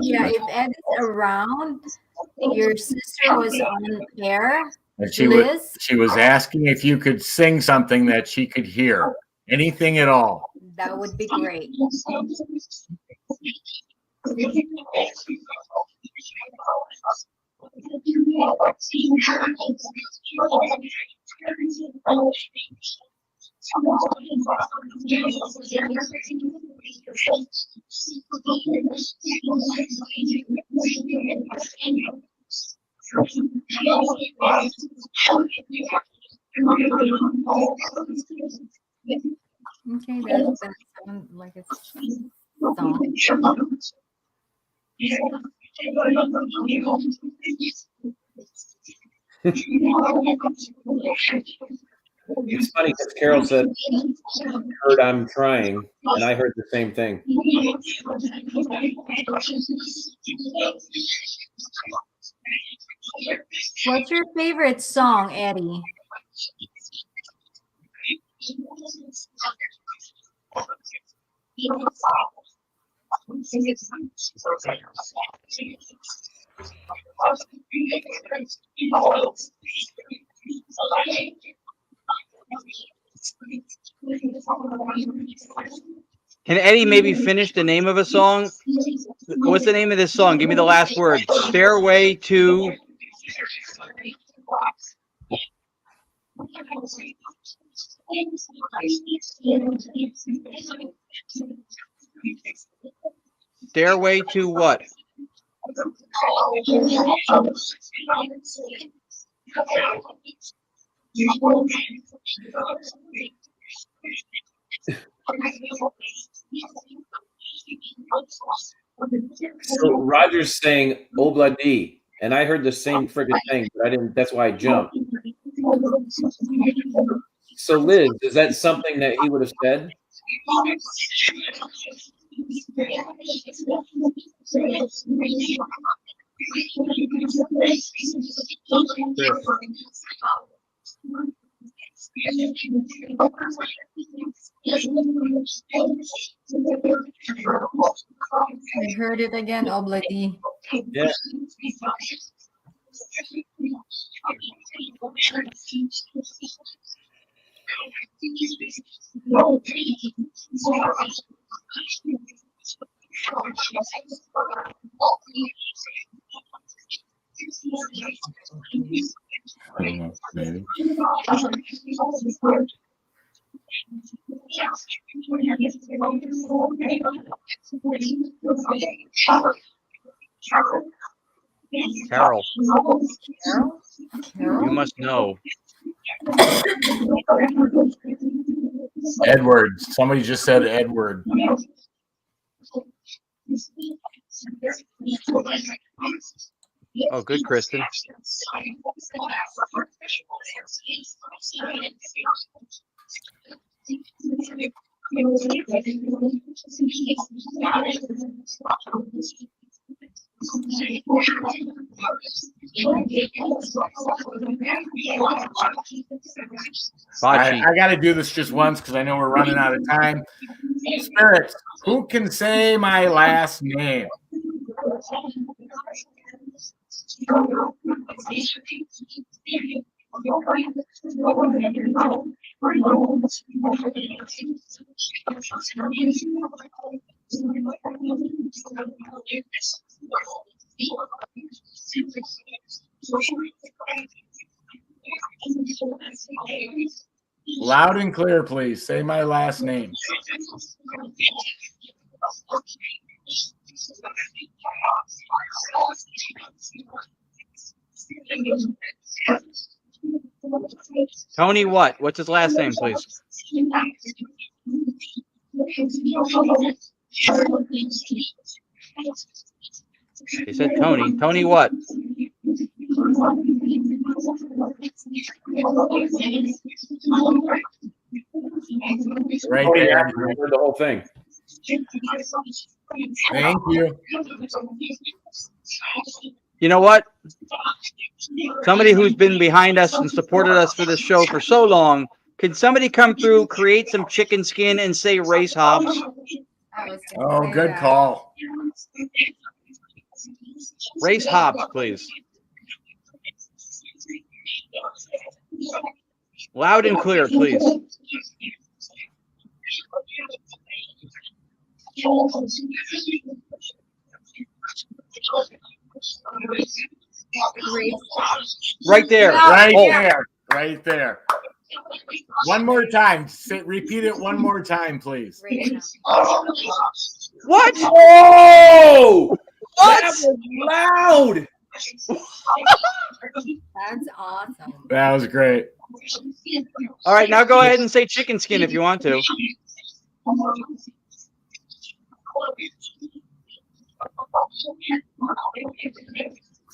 Yeah, if Ed is around, your sister was on air. And she Liz? was asking if you could sing something that she could hear. Anything at all. That would be great. Okay, that sounds like a song. It's funny because Carol said, heard I'm trying, and I heard the same thing. What's your favorite song, Eddie? Can Eddie maybe finish the name of a song? What's the name of this song? Give me the last word. Stairway to. Stairway to what? So Roger's saying Obladi, and I heard the same friggin' thing, but I didn't. That's why I jumped. So Liz, is that something that he would have said? I heard it again, Obladi. Yeah. I don't know, maybe. Carol, Carol? you must know. Edward. Somebody just said Edward. Oh, good, Kristen. I got to do this just once because I know we're running out of time. Spirits, who can say my last name? Loud and clear, please. Say my last name. Tony what? What's his last name, please? He said Tony. Tony what? Right Oh, there. yeah, I heard the whole thing. Thank you. You know what? Somebody who's been behind us and supported us for this show for so long, can somebody come through, create some chicken skin, and say Race Hobbs? Oh, good call. Race Hobbs, please. Loud and clear, please. Right there. Right Oh. there. Right there. One more time. Repeat it one more time, please. What? Oh! What? That was loud! That's awesome. That was great. All right, now go ahead and say chicken skin if you want to.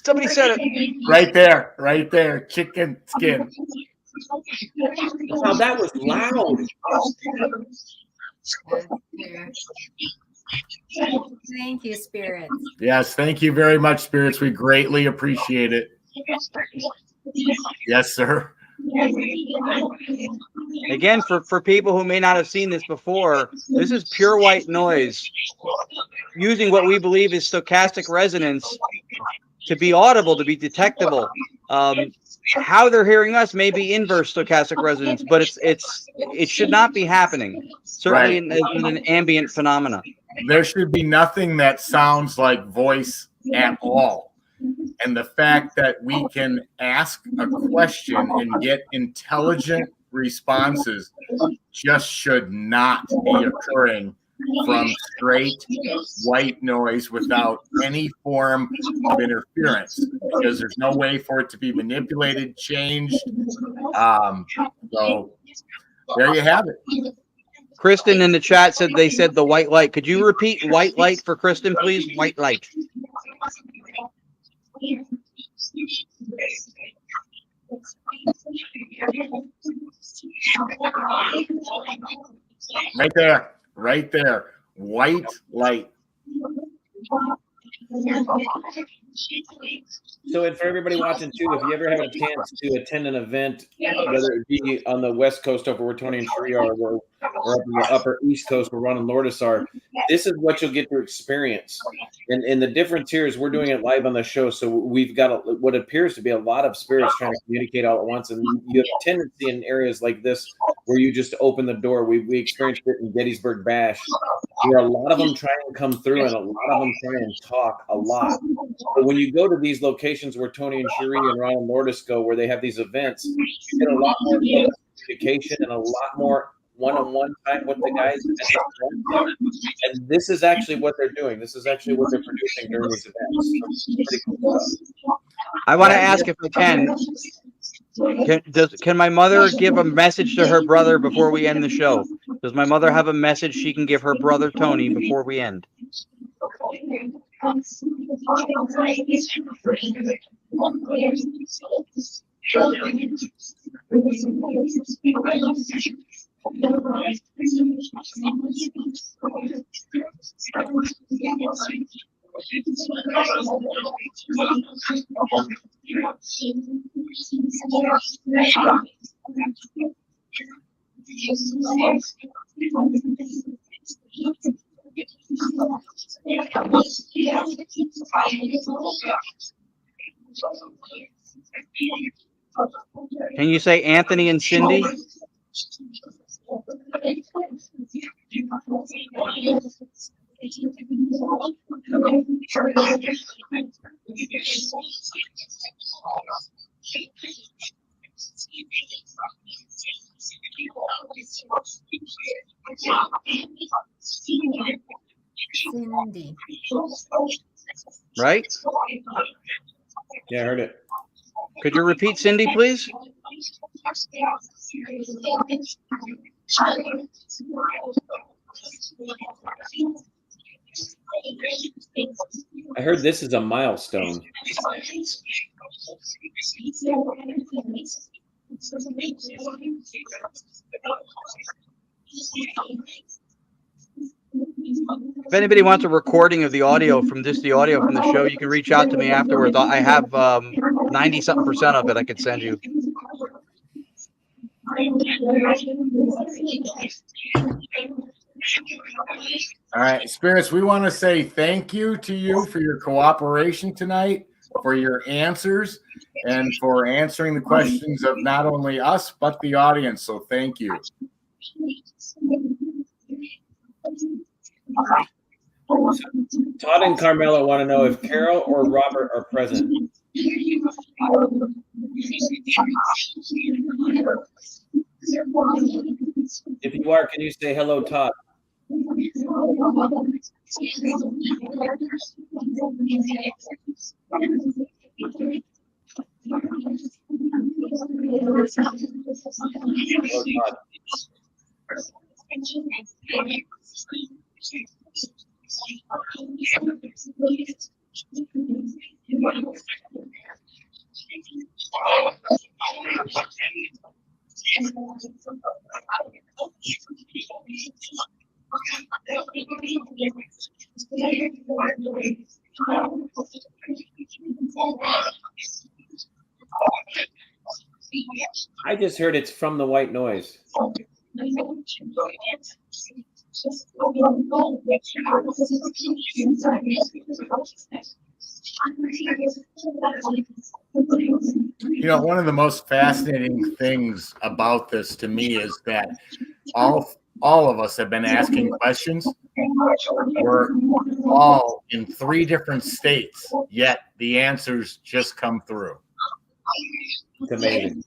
Somebody said it. Right there. Right there. Chicken skin. Wow, that was loud. Thank you, Spirit. Yes, thank you very much, Spirits. We greatly appreciate it. Yes, sir. Again, for people who may not have seen this before, this is pure white noise using what we believe is stochastic resonance to be audible, to be detectable. How they're hearing us may be inverse stochastic resonance, but it should not be happening. Certainly in an ambient phenomena. There should be nothing that sounds like voice at all. And the fact that we can ask a question and get intelligent responses just should not be occurring from straight white noise without any form of interference, because there's no way for it to be manipulated, changed. So there you have it. Kristen in the chat said they said the white light. Could you repeat white light for Kristen, please? White light. Right there. Right there. white light. So, and for everybody watching too, if you ever have a chance to attend an event, whether it be on the West Coast over where Tony and Sheree are, or up in the Upper East Coast where Ron and Lourdes are, this is what you'll get to experience. And the difference here is we're doing it live on the show, so we've got what appears to be a lot of spirits trying to communicate all at once. And you have a tendency in areas like this where you just open the door. We experienced it in Gettysburg Bash, where a lot of them try and come through, and a lot of them try and talk a lot. But when you go to these locations where Tony and Sheree and Ron and Lourdes go, where they have these events, you get a lot more communication and a lot more one-on-one time with the guys. And this is actually what they're doing. This is actually what they're producing during these events. Pretty cool stuff. I want to ask if I can my mother give a message to her brother before we end the show? Does my mother have a message she can give her brother Tony before we end? Can you say Anthony and Cindy? Cindy. Right? Yeah, I heard it. Could you repeat Cindy, please? I heard this is a milestone. If anybody wants a recording of the audio from the show, you can reach out to me afterwards. I have 90-something% of it I could send you. All right, spirits, we want to say thank you to you for your cooperation tonight, for your answers, and for answering the questions of not only us, but the audience. So thank you. Todd and Carmela want to know if Carol or Robert are present. If you are, can you say hello, Todd? Hello, Todd. I just heard it's from the white noise. You know, one of the most fascinating things about this to me is that all of us have been asking questions. We're all in 3 different states, yet the answers just come through. It's amazing.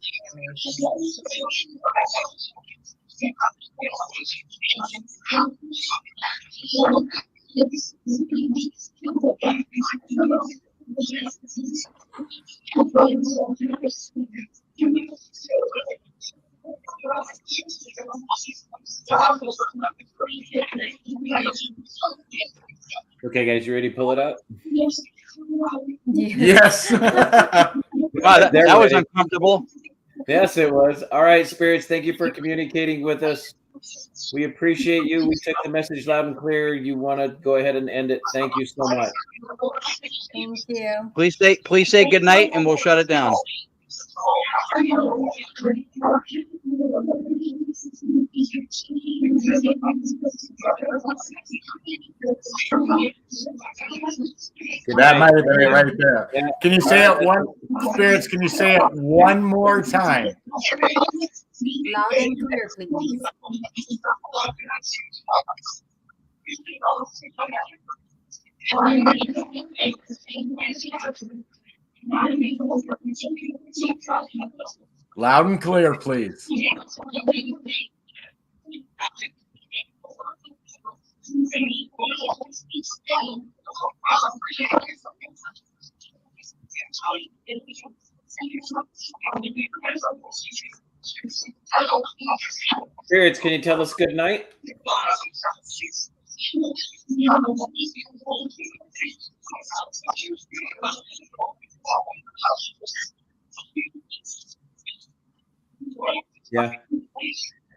Okay, guys, you ready to pull it up? Yes. Wow, that was uncomfortable. Yes, it was. All right, spirits, thank you for communicating with us. We appreciate you. We took the message loud and clear. You want to go ahead and end it. Thank you so much. Thank you. Please say good night, and we'll shut it down. That might have been it right there. Yeah. Can you say it one, Spirits? Can you say it one more time? Loud and clear, please. Loud and clear, please. Spirits, can you tell us good night? Yeah.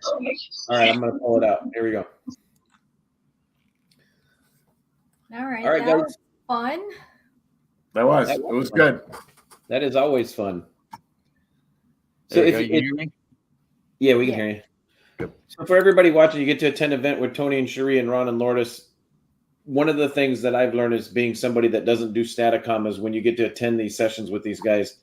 All right, I'm going to pull it out. Here we go. All right. All right, that guys. was fun. It was good. That is always fun. So You hear me? Yeah, we can hear you. So for everybody watching, you get to attend an event with Tony and Cherie and Ron and Lourdes. One of the things that I've learned is being somebody that doesn't do STATICOM is when you get to attend these sessions with these guys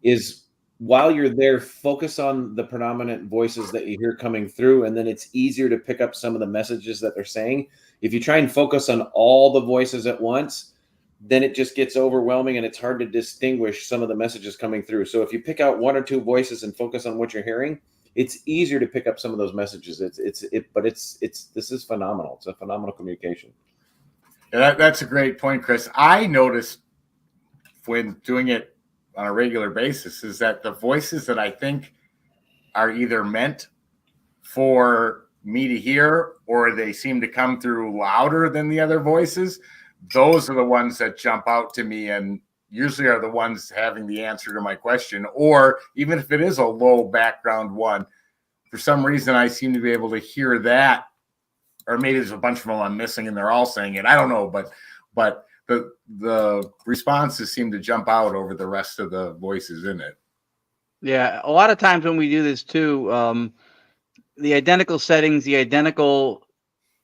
is while you're there, focus on the predominant voices that you hear coming through, and then it's easier to pick up some of the messages that they're saying. If you try and focus on all the voices at once, then it just gets overwhelming and it's hard to distinguish some of the messages coming through. So if you pick out one or two voices and focus on what you're hearing, it's easier to pick up some of those messages. But this is phenomenal. It's a phenomenal communication. Yeah, that's a great point, Chris. I noticed when doing it on a regular basis is that the voices that I think are either meant for me to hear or they seem to come through louder than the other voices, those are the ones that jump out to me and usually are the ones having the answer to my question. Or even if it is a low background one, for some reason I seem to be able to hear that. Or maybe there's a bunch of them I'm missing and they're all saying it. I don't know, but the responses seem to jump out over the rest of the voices in it. Yeah, a lot of times when we do this too, the identical settings, the identical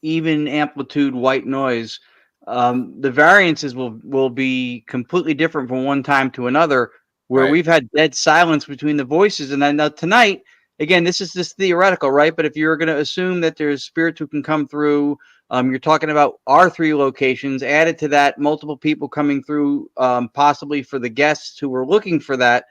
even amplitude white noise, the variances will be completely different from one time to another, where Right. we've had dead silence between the voices. And then now tonight, again, this is just theoretical, right? But if you're going to assume that there's spirits who can come through, you're talking about our 3 locations, added to that, multiple people coming through, possibly for the guests who were looking for that,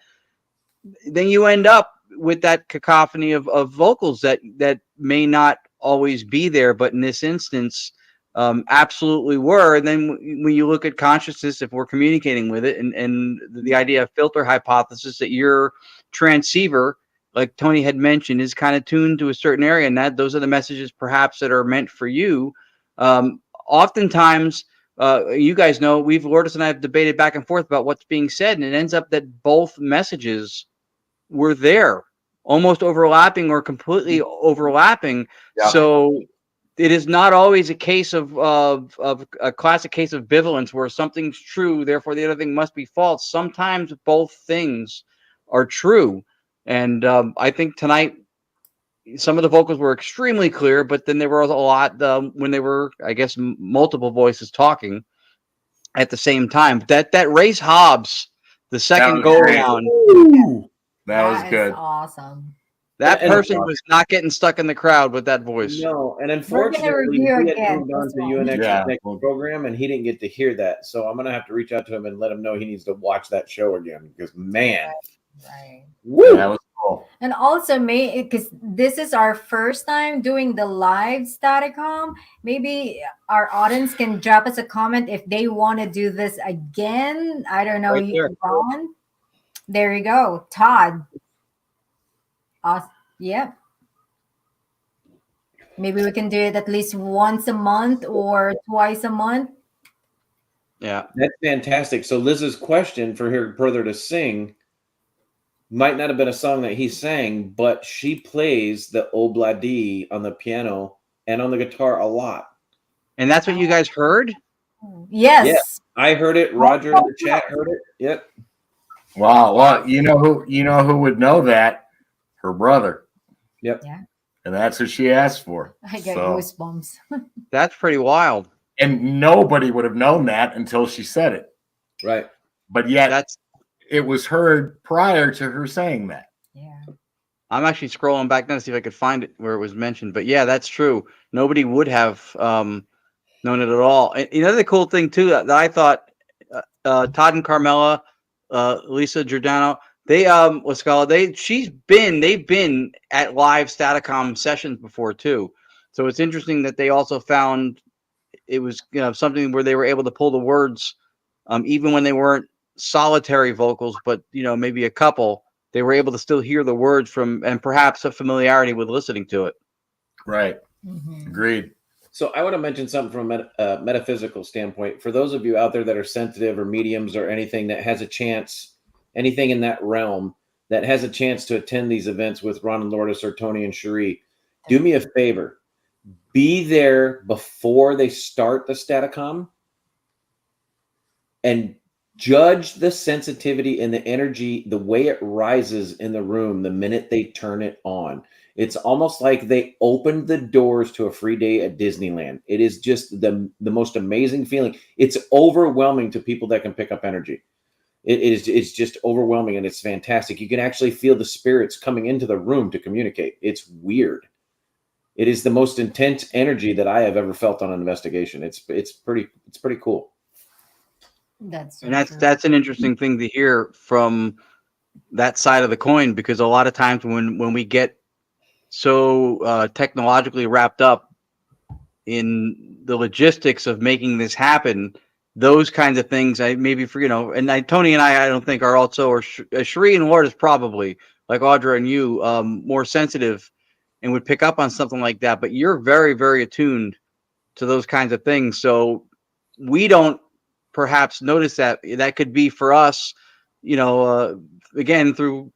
then you end up with that cacophony of vocals that may not always be there, but in this instance, absolutely were. And then when you look at consciousness, if we're communicating with it, and the idea of filter hypothesis, that your transceiver, like Tony had mentioned, is kind of tuned to a certain area, and that those are the messages perhaps that are meant for you. Oftentimes, you guys know, Lourdes and I have debated back and forth about what's being said, and it ends up that both messages were there, almost overlapping or completely overlapping. Yeah. So it is not always a case of a classic case of bivalence where something's true, therefore the other thing must be false. Sometimes both things are true. And I think tonight, some of the vocals were extremely clear, but then there were a lot when they were, I guess, multiple voices talking at the same time. That Race Hobbs, the second go around, That was is good. awesome. that And- person was not getting stuck in the crowd with that voice. No, and We're unfortunately, gonna he review had again moved on as to well. UNX's Yeah. next program, and he didn't get to hear that. So I'm gonna have to reach out to him and let him know he needs to watch that show again because man, Right. woo! That was cool. And also, because this is our first time doing the live Staticom, maybe our audience can drop us a comment if they want to do this again. I don't know, Right there. Ron. There you go, Todd. Yep. Maybe we can do it at least once a month or twice a month. Yeah. That's fantastic. So Liz's question for her brother to sing Might not have been a song that he sang, but she plays the Obladi on the piano and on the guitar a lot. And that's what you guys heard? Yeah, Yes. I heard it. Roger in the chat heard it. Yep. Wow. Well, you know who would know that? Her brother. Yep. Yeah. And that's what she asked for. I get So- goosebumps. That's pretty wild. And nobody would have known that until she said it. Right. But yet it was heard prior to her saying that. Yeah. I'm actually scrolling back now to see if I could find it where it was mentioned. But yeah, that's true. Nobody would have known it at all. And another cool thing too that I thought Todd and Carmela, Lisa Giordano, they've been at live Staticom sessions before too. So it's interesting that they also found it was something where they were able to pull the words, even when they weren't solitary vocals, but maybe a couple. They were able to still hear the words from, and perhaps a familiarity with listening to it. Right. Mhm. Agreed. So I want to mention something from a metaphysical standpoint. For those of you out there that are sensitive or mediums or anything that has a chance, anything in that realm that has a chance to attend these events with Ron and Lourdes or Tony and Cherie, do me a favor. Be there before they start the Staticom and judge the sensitivity and the energy, the way it rises in the room the minute they turn it on. It's almost like they opened the doors to a free day at Disneyland. It is just the most amazing feeling. It's overwhelming to people that can pick up energy. It's just overwhelming, and it's fantastic. You can actually feel the spirits coming into the room to communicate. It's weird. It is the most intense energy that I have ever felt on an investigation. It's pretty cool. That's That's an interesting thing to hear from that side of the coin, because a lot of times when we get so technologically wrapped up in the logistics of making this happen, those kinds of things, Tony and I don't think are also, or Cherie and Ward is probably, like Audra and you, more sensitive and would pick up on something like that. But you're very, very attuned to those kinds of things. So we don't perhaps notice that. That could be for us, again, through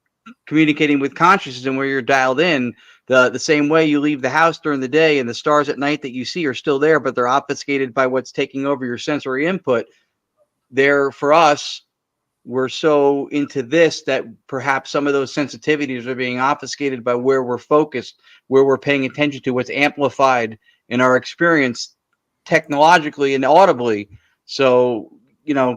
communicating with consciousness and where you're dialed in, the same way you leave the house during the day and the stars at night that you see are still there, but they're obfuscated by what's taking over your sensory input. There, for us, we're so into this that perhaps some of those sensitivities are being obfuscated by where we're focused, where we're paying attention to what's amplified in our experience technologically and audibly. So,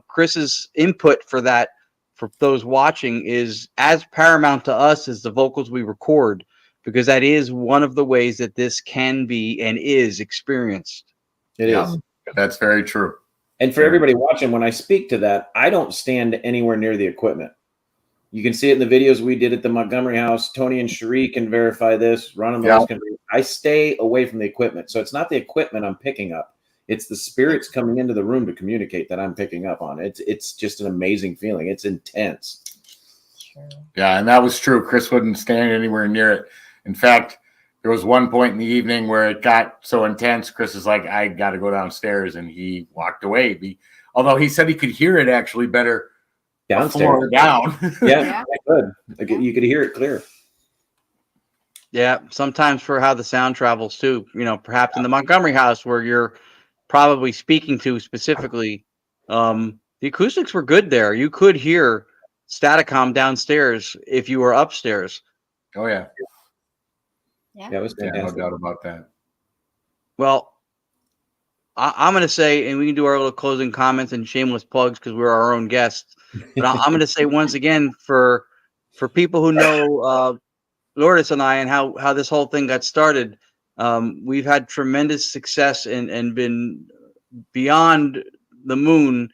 Chris's input for that, for those watching, is as paramount to us as the vocals we record, because that is one of the ways that this can be and is experienced. It is. That's very true. And for everybody watching, when I speak to that, I don't stand anywhere near the equipment. You can see it in the videos we did at the Montgomery House. Tony and Cherie can verify this. Ron and Lois can. I stay away from the equipment. So it's not the equipment I'm picking up. It's the spirits coming into the room to communicate that I'm picking up on. It's just an amazing feeling. It's intense. Sure. Yeah, and that was true. Chris wouldn't stand anywhere near it. In fact, there was one point in the evening where it got so intense, Chris is like, I got to go downstairs, and he walked away. Although he said he could hear it actually better downstairs. Down. Yeah, good. You could hear it clear. Yeah, sometimes for how the sound travels too, perhaps in the Montgomery House where you're probably speaking to specifically, the acoustics were good there. You could hear Staticom downstairs if you were upstairs. Oh, yeah. Yeah, it was fantastic. No doubt about that. Well, I'm going to say, and we can do our little closing comments and shameless plugs because we're our own guests. But I'm going to say once again, for people who know Lourdes and I and how this whole thing got started, we've had tremendous success and been beyond the moon,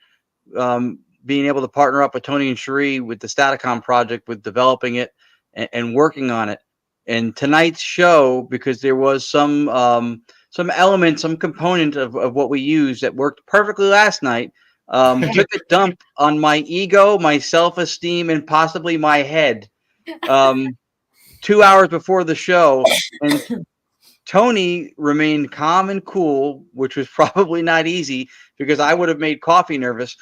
being able to partner up with Tony and Cherie with the Staticom project, with developing it and working on it. And tonight's show, because there was some element, some component of what we used that worked perfectly last night, took a dump on my ego, my self-esteem, and possibly my head 2 hours before the show. And Tony remained calm and cool, which was probably not easy because I would have made coffee nervous.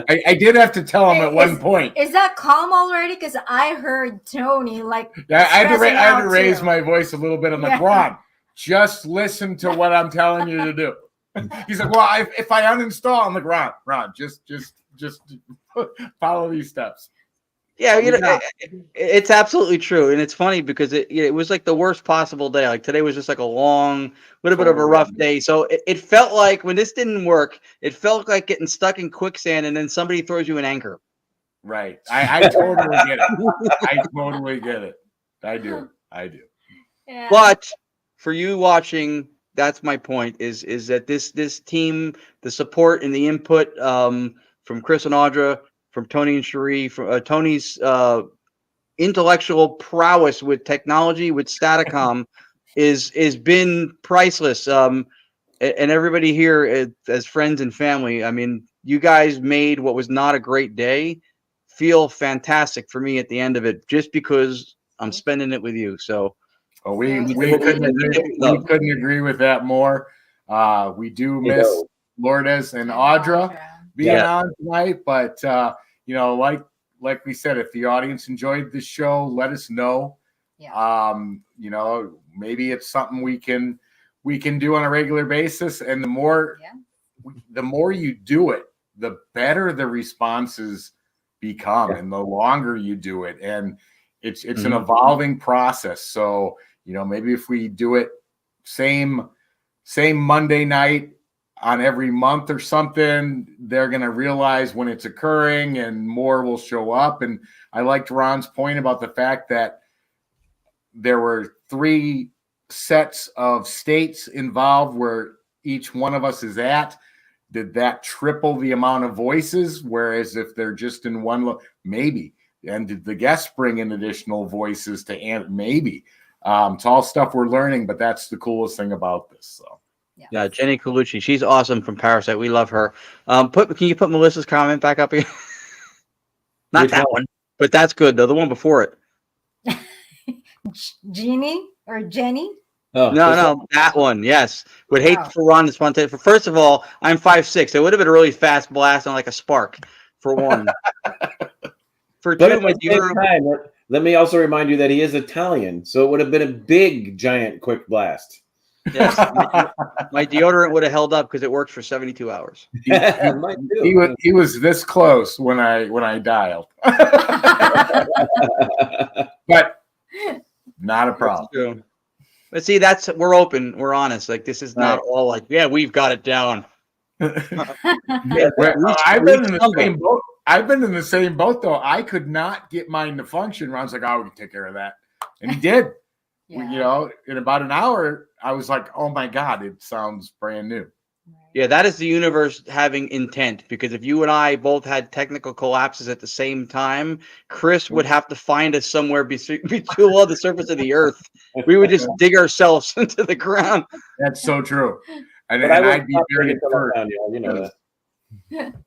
I did have to tell him at one point. Is that calm already? Because I heard Tony like. Yeah, I had to stressing raise out, my voice a little bit. I'm like, Ron, just listen to what I'm telling you to do. He's like, well, if I uninstall, I'm like, Ron, just follow these steps. Yeah, it's absolutely true, and it's funny because it was like the worst possible day. Like today was just like a long, little bit of a rough day. So it felt like when this didn't work, it felt like getting stuck in quicksand, and then somebody throws you an anchor. Right. I totally get it. I totally get it. I do. Yeah. But for you watching, that's my point. Is that this team, the support and the input from Chris and Audra, from Tony and Cherie, from Tony's intellectual prowess with technology, with STATICOM, is been priceless. And everybody here as friends and family. I mean, you guys made what was not a great day feel fantastic for me at the end of it, just because I'm spending it with you. So, we couldn't agree with that more. We do miss Lourdes and Audra being on tonight, but like we said, if the audience enjoyed the show, let us know. Yeah. Maybe it's something we can do on a regular basis, and the more you do it, the better the responses become, and the longer you do it, and it's an evolving process. So maybe if we do it same Monday night on every month or something, they're going to realize when it's occurring, and more will show up. And I liked Ron's point about the fact that there were 3 sets of states involved where each one of us is at. Did that triple the amount of voices? Whereas if they're just in one, maybe. And did the guests bring in additional voices to maybe? It's all stuff we're learning, but that's the coolest thing about this. So. Yeah, Jenny Colucci, she's awesome from Parasite. We love her. Can you put Melissa's comment back up again? Not Which that one, but that's good though. The one before it. Jeannie or Jenny? Oh, no, that one. Yes, would hate for Ron to spontaneous. First of all, I'm 5'6". It would have been a really fast blast on like a spark. For one. For but two, let me also remind you that he is Italian, so it would have been a big, giant, quick blast. Yes, my deodorant would have held up because it works for 72 hours. He was this close when I dialed, but not a problem. But see, we're open, we're honest. Like this is not all like, yeah, we've got it down. I've been in the same boat though. I could not get mine to function. Ron's like, "Oh, we can take care of that," and he did. In about an hour, I was like, "Oh my god, it sounds brand new." Yeah, that is the universe having intent. Because if you and I both had technical collapses at the same time, Chris would have to find us somewhere below the surface of the earth. We would just dig ourselves into the ground. That's so true. And I'd be very first.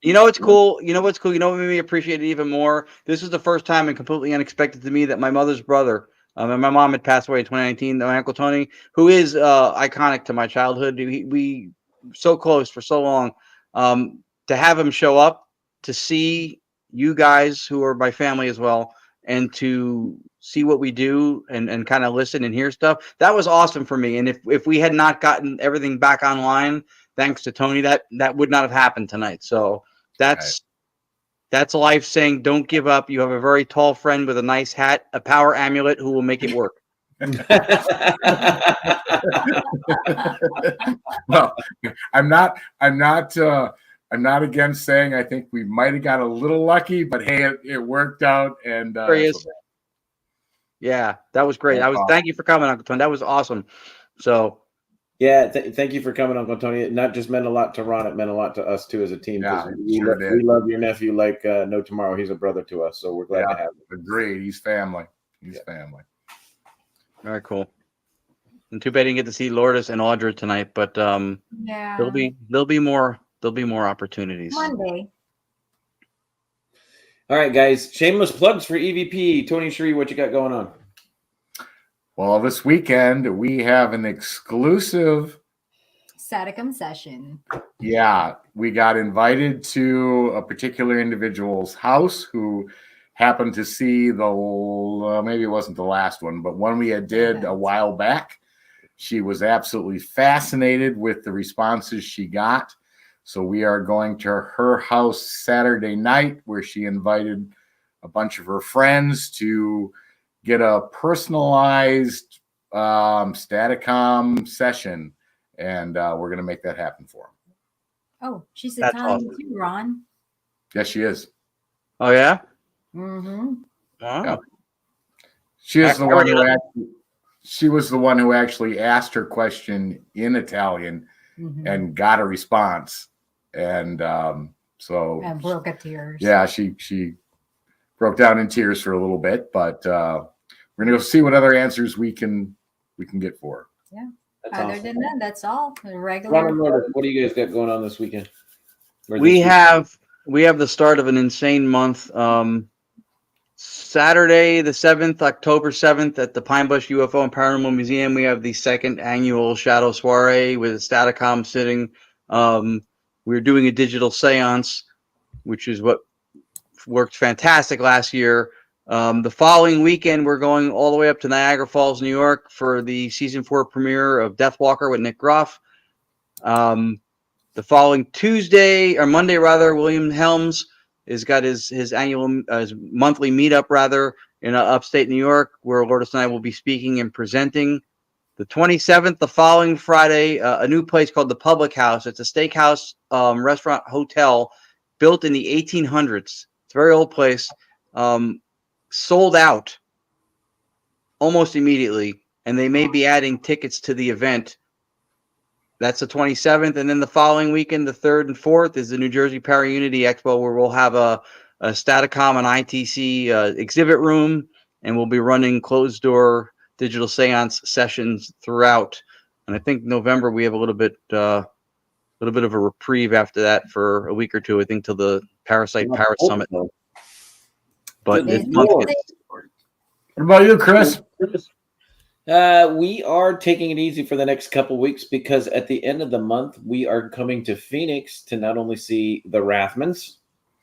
You know what's cool? You know what's cool? You know what made me appreciate it even more? This is the first time and completely unexpected to me that my mother's brother, and my mom had passed away in 2019, my Uncle Tony, who is iconic to my childhood. We so close for so long. To have him show up, to see you guys who are my family as well, and to see what we do and kind of listen and hear stuff, that was awesome for me. And if we had not gotten everything back online, thanks to Tony, that would not have happened tonight. So that's life saying, don't give up. You have a very tall friend with a nice hat, a power amulet who will make it work. Well, I'm not against saying I think we might have got a little lucky, but hey, it worked out. And yeah, that was great. Thank you for coming, Uncle Tony. That was awesome. So yeah, thank you for coming, Uncle Tony. It not just meant a lot to Ron, it meant a lot to us too as a team. Yeah, we love your nephew like no tomorrow. He's a brother to us, so we're glad to have him. Agreed. He's family. Family. Very cool. And too bad you didn't get to see Lourdes and Audra tonight, but there'll be more opportunities. Monday. All right, guys. Shameless plugs for EVP. Tony and Cherie, what you got going on? Well, this weekend we have an exclusive STATICOM session. Yeah, we got invited to a particular individual's house who happened to see the maybe it wasn't the last one, but one we had did a while back. She was absolutely fascinated with the responses she got. So we are going to her house Saturday night, where she invited a bunch of her friends to get a personalized STATICOM session, and we're going to make that happen for them. Oh, she's That's Italian awesome. too, Ron. Yes, she is. Oh yeah. Mm-hmm. Wow. Yeah. She is the one who actually. She was the one who actually asked her question in Italian and got a response, and so And broke at tears. yeah, she broke down in tears for a little bit, but we're gonna go see what other answers we can get for her. Yeah. That's Other awesome. than that, that's all. The Ron regular. and Lourdes, what do you guys got going on this weekend? Or this We week? have the start of an insane month. Saturday the 7th, October 7th, at the Pine Bush UFO and Paranormal Museum, we have the second annual Shadow Soiree with STATICOM sitting. We're doing a digital seance, which is what worked fantastic last year. The following weekend, we're going all the way up to Niagara Falls, New York for the season 4 premiere of Deathwalker with Nick Groff. The following Monday, William Helms has got his annual, his monthly meetup in upstate New York, where Lourdes and I will be speaking and presenting. The 27th, the following Friday, a new place called the Public House. It's a steakhouse, restaurant, hotel built in the 1800s. It's a very old place. Sold out almost immediately, and they may be adding tickets to the event. That's the 27th, and then the following weekend, the 3rd and 4th, is the New Jersey Para-Unity Expo, where we'll have a STATICOM and ITC exhibit room, and we'll be running closed-door digital seance sessions throughout. And I think November we have a little bit of a reprieve after that for a week or two. I think till the Parasite Paris Summit. But Good this Lord. month, What about you, Chris? We are taking it easy for the next couple weeks because at the end of the month, we are coming to Phoenix to not only see the Rathmans,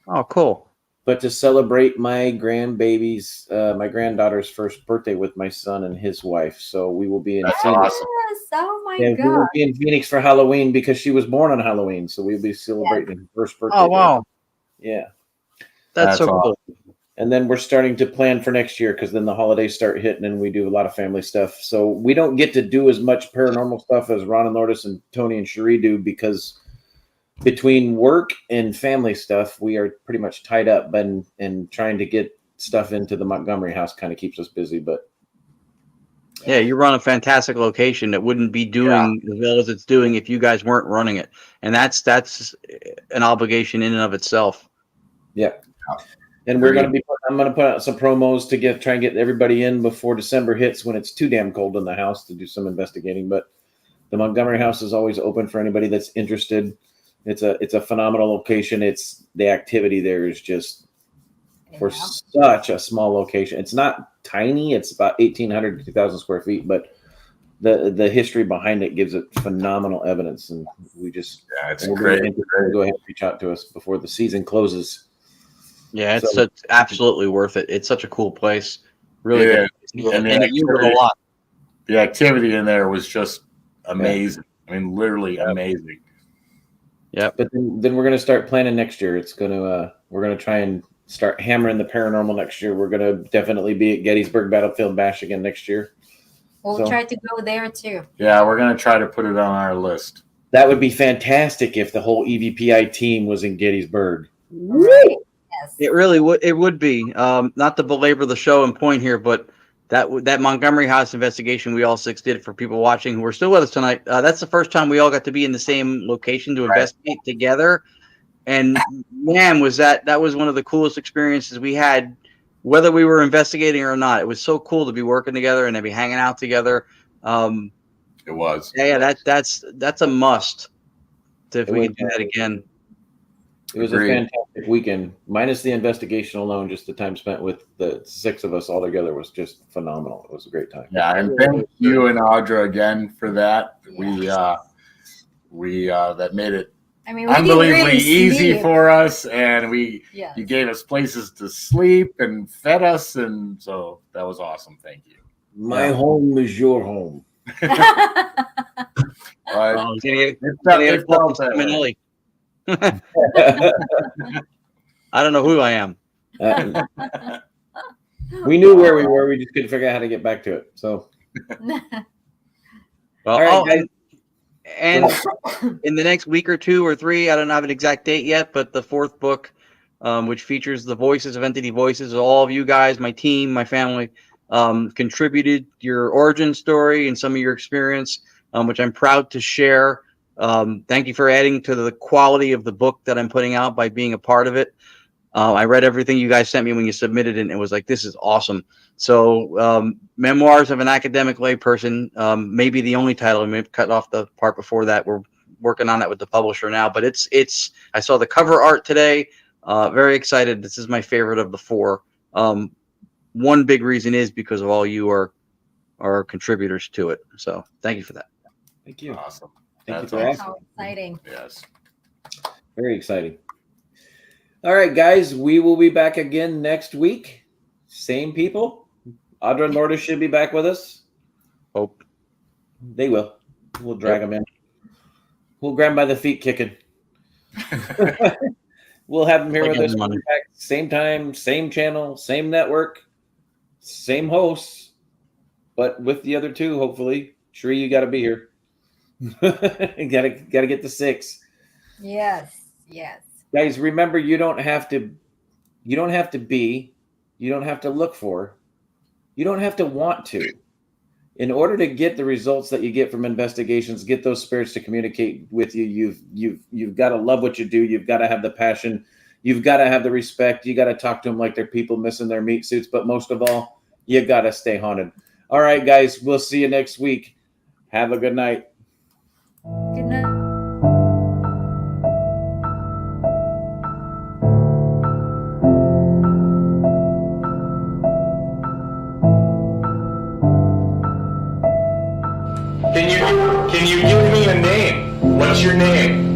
oh, cool. but to celebrate my grandbaby's, my granddaughter's first birthday with my son and his wife. So we will be in That's Phoenix. awesome. Yes. Oh my Yeah, we will God. be in Phoenix for Halloween because she was born on Halloween. So we'll be celebrating her first birthday. Oh, wow. Yeah. That's so awesome. cool. And then we're starting to plan for next year because then the holidays start hitting and we do a lot of family stuff. So we don't get to do as much paranormal stuff as Ron and Lourdes and Tony and Cherie do because between work and family stuff, we are pretty much tied up and trying to get stuff into the Montgomery house kind of keeps us busy. But Yeah, you run a fantastic location that wouldn't be doing as well as it's doing if you guys weren't running it. And that's an obligation in and of itself. yeah. And I'm going to put out some promos to try and get everybody in before December hits when it's too damn cold in the house to do some investigating. But the Montgomery house is always open for anybody that's interested. It's a phenomenal location. The activity there is just for such a small location. It's not tiny. It's about 1,800 to 2,000 square feet, but the history behind it gives it phenomenal evidence. And it's great. Go ahead and reach out to us before the season closes. Yeah, it's absolutely worth it. It's such a cool place. Really good. And it used a lot. The activity in there was just amazing. Yeah. I mean, literally amazing. Yeah. But then we're going to start planning next year. We're going to try and start hammering the paranormal next year. We're going to definitely be at Gettysburg Battlefield Bash again next year. We'll try to go there too. Yeah, we're going to try to put it on our list. That would be fantastic if the whole EVPE team was in Gettysburg. Right. Yes. It really would. It would be. Not to belabor the show and point here, but that Montgomery House investigation we all six did for people watching who are still with us tonight. That's the first time we all got to be in the same location to investigate together. And man, that was one of the coolest experiences we had, whether we were investigating or not. It was so cool to be working together and to be hanging out together. It was. Yeah, that's a must. If we can do that again. It was a fantastic weekend, minus the investigation alone. Just the time spent with the six of us all together was just phenomenal. It was a great time. Yeah, and thank you and Audra again for that. that made it I mean, we didn't unbelievably really easy sleep. for us, and Yes. you gave us places to sleep and fed us, and so that was awesome. Thank you. My home is your home. Oh, he's gonna get It a call felt from that way. Simonelli. I don't know who I am. We knew where we were. We just couldn't figure out how to get back to it. So, Well, all right, guys. and in the next week or 2 or 3, I don't have an exact date yet, but the 4th book, which features the voices of Entity Voices, all of you guys, my team, my family, contributed your origin story and some of your experience, which I'm proud to share. Thank you for adding to the quality of the book that I'm putting out by being a part of it. I read everything you guys sent me when you submitted it, and it was like, this is awesome. So Memoirs of an Academic Layperson, maybe the only title. I may have cut off the part before that. We're working on that with the publisher now, but it's I saw the cover art today. Very excited. This is my favorite of the 4. One big reason is because of all you are contributors to it. So thank you for that. Thank you. Awesome. Thank you That's for awesome. asking. How exciting. Yes. Very exciting. All right, guys, we will be back again next week. Same people. Audra and Lourdes should be back with us. Hope. They will. We'll drag them in. We'll grab them by the feet kicking. We'll have them here with us. We'll be back same time, same channel, same network, same hosts, but with the other 2, hopefully. Sheree, you got to be here. You gotta get the 6. Yes. Yes. Guys, remember, you don't have to be, you don't have to look for, you don't have to want to. In order to get the results that you get from investigations, get those spirits to communicate with you, you've got to love what you do. You've got to have the passion. You've got to have the respect. You got to talk to them like they're people missing their meat suits. But most of all, you got to stay haunted. All right, guys, we'll see you next week. Have a good night. Good night. Can you give me a name? What's your name?